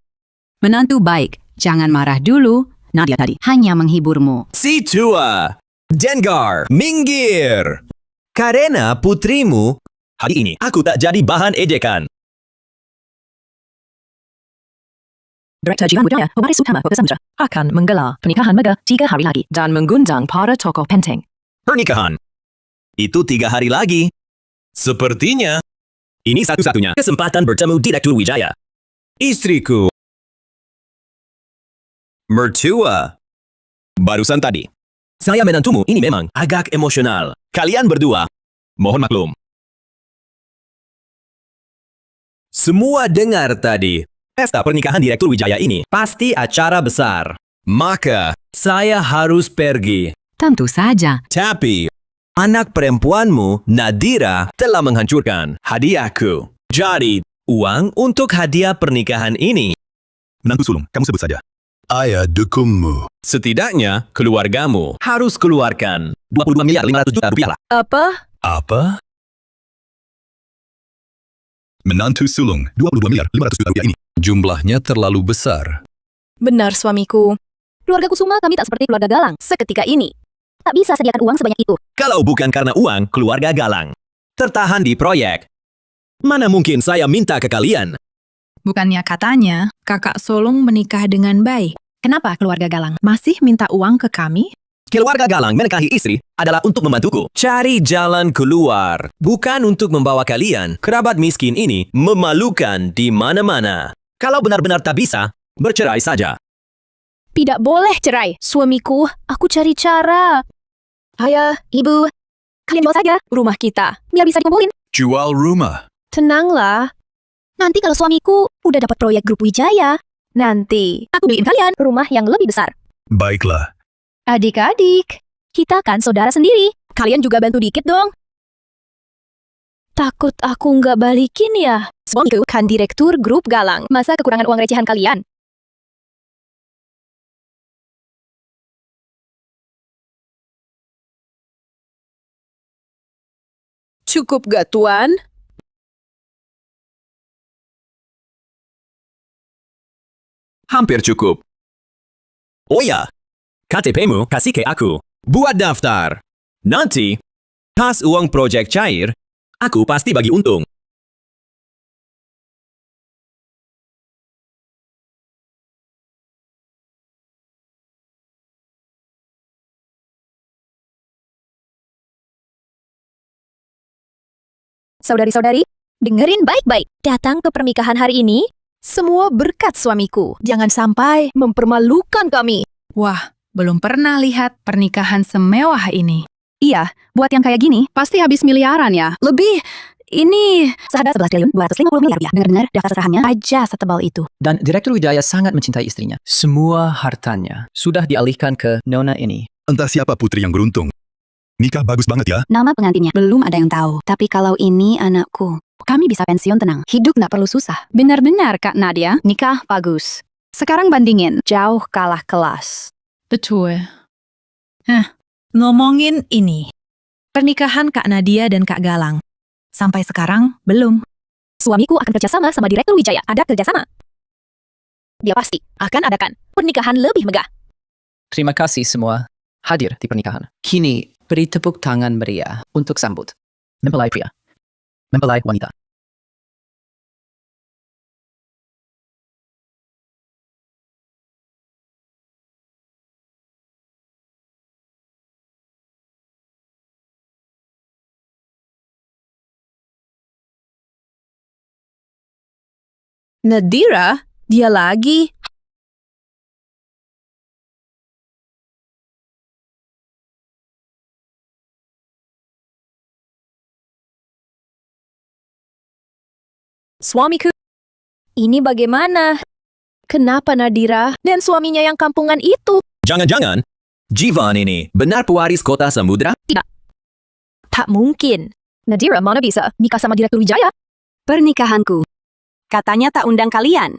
Menantu baik, jangan marah dulu. Nadia tadi hanya menghiburmu. Si tua, Dengar, minggir. Karena putrimu, hari ini aku tak jadi bahan ejekan. Direktur Jivan Wijaya, pewaris utama Kota Samudra, akan menggelar pernikahan megah 3 hari lagi dan mengundang para tokoh penting. Pernikahan. Itu 3 hari lagi. Sepertinya, ini satu-satunya kesempatan bertemu Direktur Wijaya. Istriku. Mertua. Barusan tadi. Saya menantumu ini memang agak emosional. Kalian berdua, mohon maklum. Semua dengar tadi. Pesta pernikahan Direktur Wijaya ini pasti acara besar. Maka, saya harus pergi. Tentu saja. Tapi, anak perempuanmu, Nadira, telah menghancurkan hadiahku. Jadi, uang untuk hadiah pernikahan ini. Menantu sulung, kamu sebut saja. Ayah dukungmu. Setidaknya, keluargamu harus keluarkan 22.500.000.000 rupiah lah. Apa? Menantu sulung 22.500.000.000 rupiah ini. Jumlahnya terlalu besar. Benar, suamiku. Keluarga Kusuma kami tak seperti keluarga Galang seketika ini. Tak bisa sediakan uang sebanyak itu. Kalau bukan karena uang, keluarga Galang tertahan di proyek. Mana mungkin saya minta ke kalian? Bukannya katanya, kakak sulung menikah dengan baik. Kenapa keluarga Galang masih minta uang ke kami? Keluarga Galang menikahi istri adalah untuk membantuku cari jalan keluar, bukan untuk membawa kalian, kerabat miskin ini, memalukan di mana-mana. Kalau benar-benar tak bisa, bercerai saja. Tidak boleh cerai. Suamiku, aku cari cara. Ayah, ibu, kalian jual saja rumah kita, biar bisa dikumpulin. Jual rumah. Tenanglah. Nanti kalau suamiku udah dapat proyek Grup Wijaya, nanti aku beliin kalian rumah yang lebih besar. Baiklah. Adik-adik, kita kan saudara sendiri. Kalian juga bantu dikit dong. Takut aku nggak balikin ya? Suamiku kan Direktur Grup Galang. Masa kekurangan uang recehan kalian? Cukup gak, Tuan? Hampir cukup. Oh ya, KTP-mu kasih ke aku. Buat daftar. Nanti, pas uang proyek cair, aku pasti bagi untung. Saudari-saudari, dengerin baik-baik. Datang ke pernikahan hari ini, semua berkat suamiku. Jangan sampai mempermalukan kami. Wah, belum pernah lihat pernikahan semewah ini. Iya, buat yang kayak gini, pasti habis miliaran ya. Lebih, ini... Seharga 11.250.000.000 rupiah. Dengar-dengar daftar serahannya Aja setebal itu. Dan Direktur Wijaya sangat mencintai istrinya. Semua hartanya sudah dialihkan ke Nona ini. Entah siapa putri yang beruntung. Nikah bagus banget ya. Nama pengantinnya belum ada yang tahu. Tapi kalau ini anakku, kami bisa pensiun tenang. Hidup nggak perlu susah. Benar-benar Kak Nadia, nikah bagus. Sekarang bandingin, jauh kalah kelas. Betul. Ngomongin ini. Pernikahan Kak Nadia dan Kak Galang. Sampai sekarang, belum. Suamiku akan kerjasama sama Direktur Wijaya. Ada kerjasama. Dia pasti akan adakan pernikahan lebih megah. Terima kasih semua hadir di pernikahan. Kini, Beri tepuk tangan meriah untuk sambut. Mempelai pria. Mempelai wanita. Nadira? Dia lagi? Suamiku, ini bagaimana? Kenapa Nadira dan suaminya yang kampungan itu? Jangan-jangan, Jivan ini benar pewaris kota samudra? Tidak. Tak mungkin. Nadira mana bisa nikah sama Direktur Wijaya? Pernikahanku. Katanya tak undang kalian.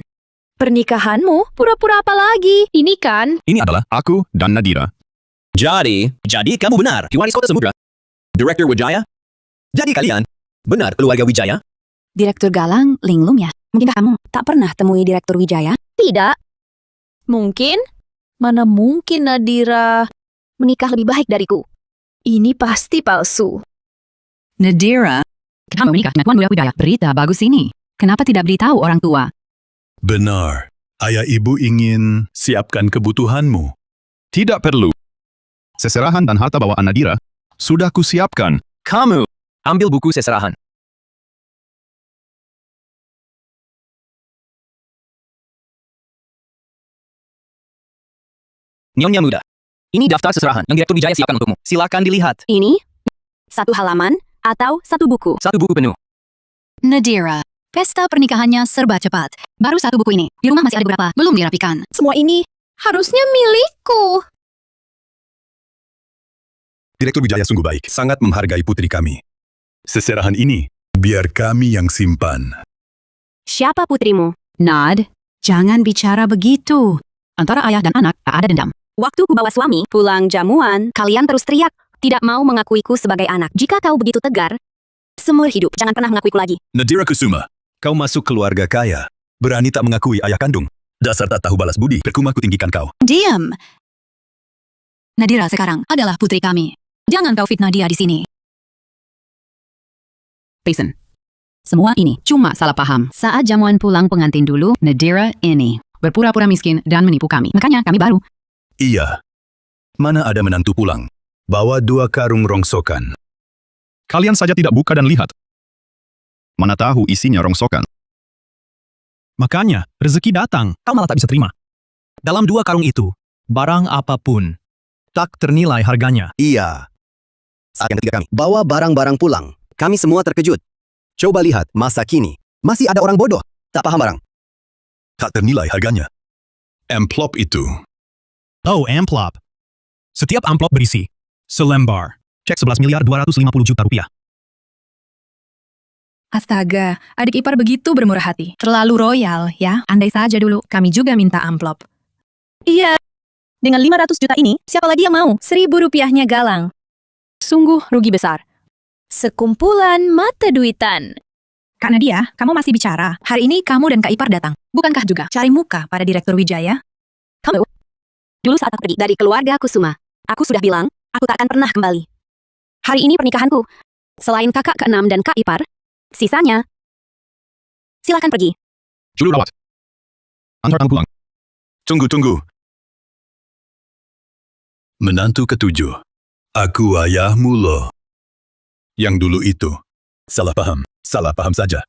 Pernikahanmu? Pura-pura apa lagi? Ini kan? Ini adalah aku dan Nadira. Jadi kamu benar pewaris kota samudra? Direktur Wijaya? Jadi kalian benar keluarga Wijaya? Direktur Galang, linglung ya? Mungkinkah kamu tak pernah temui Direktur Wijaya? Tidak. Mungkin? Mana mungkin Nadira menikah lebih baik dariku? Ini pasti palsu. Nadira, kamu menikah dengan Tuan Muda Wijaya. Berita bagus ini. Kenapa tidak beritahu orang tua? Benar. Ayah ibu ingin siapkan kebutuhanmu. Tidak perlu. Seserahan dan harta bawaan Nadira sudah kusiapkan. Kamu ambil buku seserahan. Nyonya muda, ini daftar seserahan yang Direktur Wijaya siapkan untukmu. Silakan dilihat. Ini? 1 halaman atau 1 buku? 1 buku penuh. Nadira, pesta pernikahannya serba cepat. Baru 1 buku ini. Di rumah masih ada beberapa, belum dirapikan. Semua ini harusnya milikku. Direktur Wijaya sungguh baik, sangat menghargai putri kami. Seserahan ini, biar kami yang simpan. Siapa putrimu? Nad, jangan bicara begitu. Antara ayah dan anak tak ada dendam. Waktu ku bawa suami pulang jamuan, kalian terus teriak, tidak mau mengakuiku sebagai anak. Jika kau begitu tegar, seumur hidup jangan pernah mengakuiku lagi. Nadira Kusuma, kau masuk keluarga kaya, berani tak mengakui ayah kandung. Dasar tak tahu balas budi, percuma ku tinggikan kau. Diam. Nadira sekarang adalah putri kami. Jangan kau fitnah dia di sini. Payson, semua ini cuma salah paham. Saat jamuan pulang pengantin dulu, Nadira ini berpura-pura miskin dan menipu kami. Makanya kami baru. Iya. Mana ada menantu pulang, bawa 2 karung rongsokan. Kalian saja tidak buka dan lihat. Mana tahu isinya rongsokan. Makanya, rezeki datang, kau malah tak bisa terima. Dalam 2 karung itu, barang apapun, tak ternilai harganya. Iya. Saat yang ketiga kami bawa barang-barang pulang. Kami semua terkejut. Coba lihat, masa kini, masih ada orang bodoh, tak paham barang. Tak ternilai harganya. Amplop itu. Oh, amplop. Setiap amplop berisi selembar cek 11.250 juta rupiah. Astaga, adik ipar begitu bermurah hati. Terlalu royal, ya. Andai saja dulu kami juga minta amplop. Iya. Dengan 500 juta ini, siapa lagi yang mau? 1.000 rupiahnya Galang. Sungguh rugi besar. Sekumpulan mata duitan. Kak Nadia, kamu masih bicara. Hari ini kamu dan Kak Ipar datang. Bukankah juga cari muka pada Direktur Wijaya? Kamu. Dulu saat aku pergi dari keluarga Kusuma, aku sudah bilang, aku tak akan pernah kembali. Hari ini pernikahanku. Selain kakak ke-6 dan Kak Ipar, sisanya, silakan pergi. Julu rawat. Antarkan pulang. Tunggu. Menantu ke-7. Aku ayahmu loh. Yang dulu itu. Salah paham saja.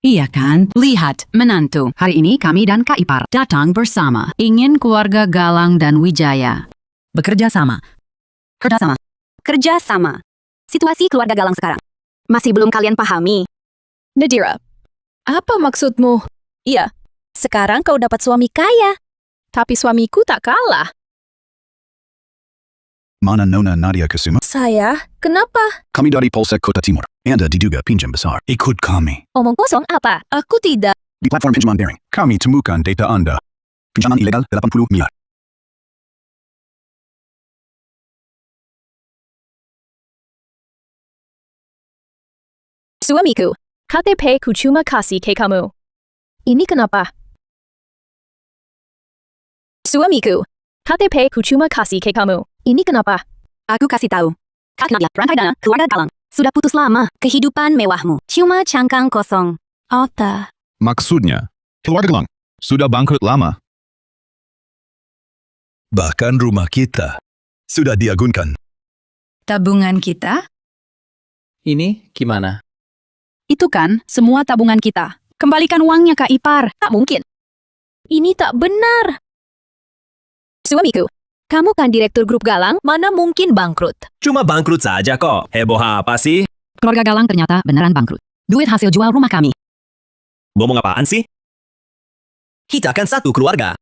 Iya kan? Lihat, menantu. Hari ini kami dan Kak Ipar datang bersama. Ingin keluarga Galang dan Wijaya bekerja sama. Kerja sama. Situasi keluarga Galang sekarang masih belum kalian pahami. Nadira, apa maksudmu? Iya, sekarang kau dapat suami kaya. Tapi suamiku tak kalah. Mana Nona Nadia Kusuma? Saya? Kenapa? Kami dari Polsek Kota Timur. Anda diduga pinjam besar. Ikut kami. Omong kosong apa? Aku tidak. Di platform pinjaman daring, kami temukan data Anda. Pinjaman ilegal 80 miliar. Suamiku, KTP ku cuma kasih ke kamu. Ini kenapa? Suamiku, KTP ku cuma kasih ke kamu. Ini kenapa? Aku kasih tahu. Kak Nadia, rangkai dana, keluarga Galang. Sudah putus lama, kehidupan mewahmu. Cuma cangkang kosong. Ota. Maksudnya, keluarga Galang sudah bangkrut lama. Bahkan rumah kita sudah diagunkan. Tabungan kita? Ini gimana? Itu kan semua tabungan kita. Kembalikan uangnya, Kak Ipar. Tak mungkin. Ini tak benar. Suamiku, kamu kan direktur grup Galang, mana mungkin bangkrut? Cuma bangkrut saja kok. Heboh apa sih? Keluarga Galang ternyata beneran bangkrut. Duit hasil jual rumah kami. Ngomong apaan sih? Kita kan satu keluarga.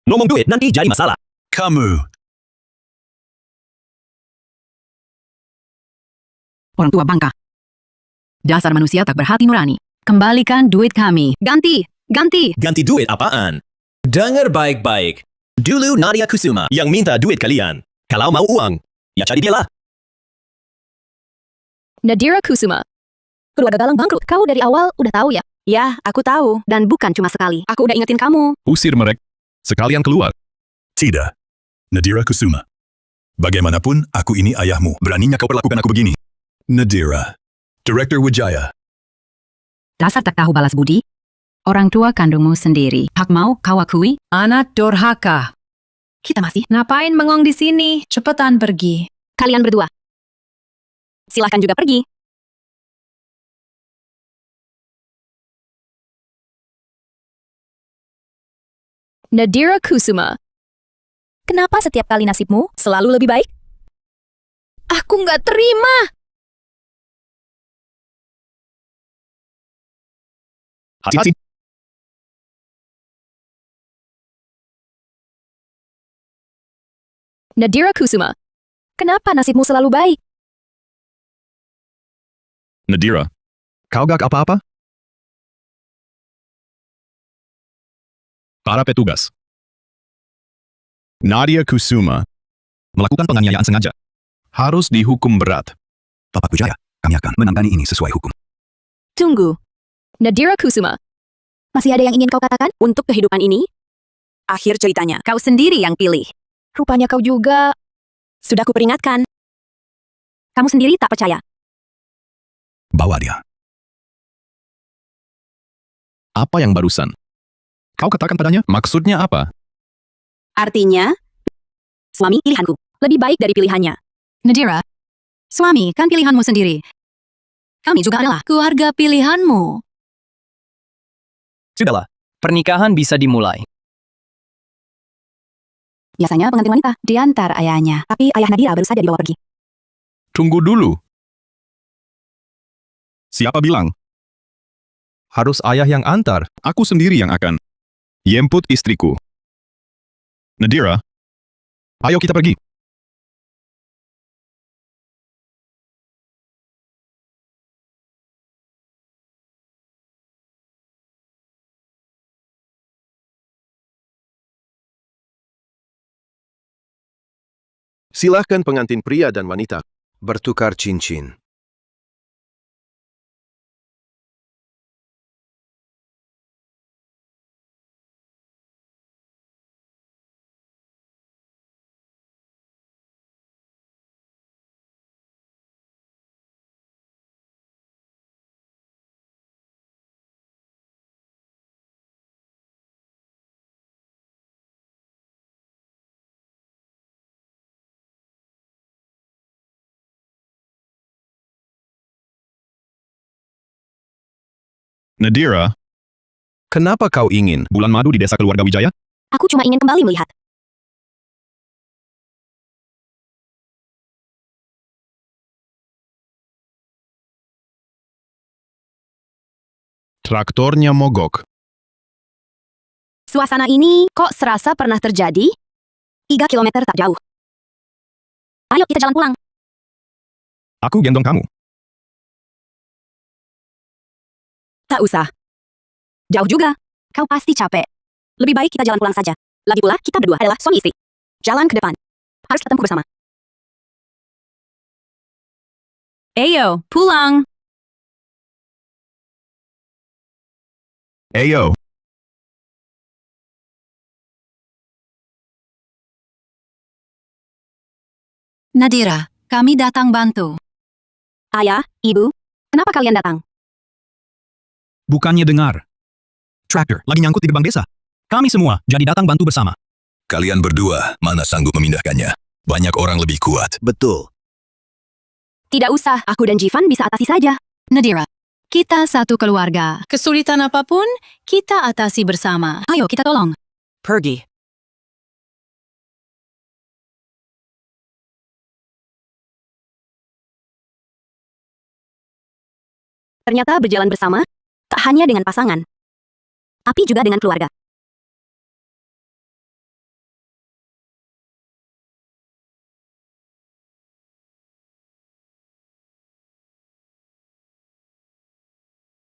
Ngomong duit nanti jadi masalah. Kamu, Orang tua bangka. Dasar manusia tak berhati nurani. Kembalikan duit kami. Ganti. Ganti duit apaan? Dengar baik-baik. Dulu Nadia Kusuma yang minta duit kalian. Kalau mau uang, ya cari dia lah. Nadira Kusuma. Keluarga Galang bangkrut. Kau dari awal udah tahu ya? Ya, aku tahu. Dan bukan cuma sekali. Aku udah ingetin kamu. Usir mereka. Sekalian keluar. tidak. Nadira Kusuma. Bagaimanapun, aku ini ayahmu. Beraninya kau perlakukan aku begini. Nadira, Direktur Wijaya. Dasar tak tahu balas budi. Orang tua kandungmu sendiri. Hak mau kau akui? Anak durhaka. Kita masih. Ngapain bengong di sini? Cepetan pergi. Kalian berdua. Silahkan juga pergi. Nadira Kusuma. Kenapa setiap kali nasibmu selalu lebih baik? Aku nggak terima. Hati-hati. Nadira Kusuma. Kenapa nasibmu selalu baik? Nadira, kau gak apa-apa? Para petugas. Nadia Kusuma melakukan penganiayaan sengaja. Harus dihukum berat. Bapak Wijaya, kami akan menangani ini sesuai hukum. Tunggu. Nadira Kusuma. Masih ada yang ingin kau katakan untuk kehidupan ini? Akhir ceritanya, kau sendiri yang pilih. Rupanya kau juga. Sudah kuperingatkan. Kamu sendiri tak percaya. Bawa dia. Apa yang barusan? Kau katakan padanya, maksudnya apa? Artinya, suami pilihanku. Lebih baik dari pilihannya. Nadira, suami kan pilihanmu sendiri. Kami juga adalah keluarga pilihanmu. Sudahlah, pernikahan bisa dimulai. Biasanya pengantin wanita diantar ayahnya, tapi ayah Nadira baru saja dibawa pergi. Tunggu dulu. Siapa bilang? Harus ayah yang antar. Aku sendiri yang akan jemput istriku. Nadira, ayo kita pergi. Silahkan pengantin pria dan wanita bertukar cincin. Nadira, kenapa kau ingin bulan madu di desa keluarga Wijaya? Aku cuma ingin kembali melihat. Traktornya mogok. Suasana ini kok serasa pernah terjadi? 3 kilometer tak jauh. Ayo kita jalan pulang. Aku gendong kamu. Tak usah. Jauh juga. Kau pasti capek. Lebih baik kita jalan pulang saja. Lagi pula, kita berdua adalah suami istri. Jalan ke depan. Harus ketemu bersama. Ayo, pulang. Ayo. Nadira, Kami datang bantu. Ayah, Ibu, kenapa kalian datang? Bukannya dengar. Tractor lagi nyangkut di gerbang desa. Kami semua jadi datang bantu bersama. Kalian berdua, mana sanggup memindahkannya? Banyak orang lebih kuat. Betul. Tidak usah, aku dan Jivan bisa atasi saja. Nadira, kita satu keluarga. Kesulitan apapun, kita atasi bersama. Ayo, kita tolong. Pergi. Ternyata berjalan bersama, tak hanya dengan pasangan, tapi juga dengan keluarga.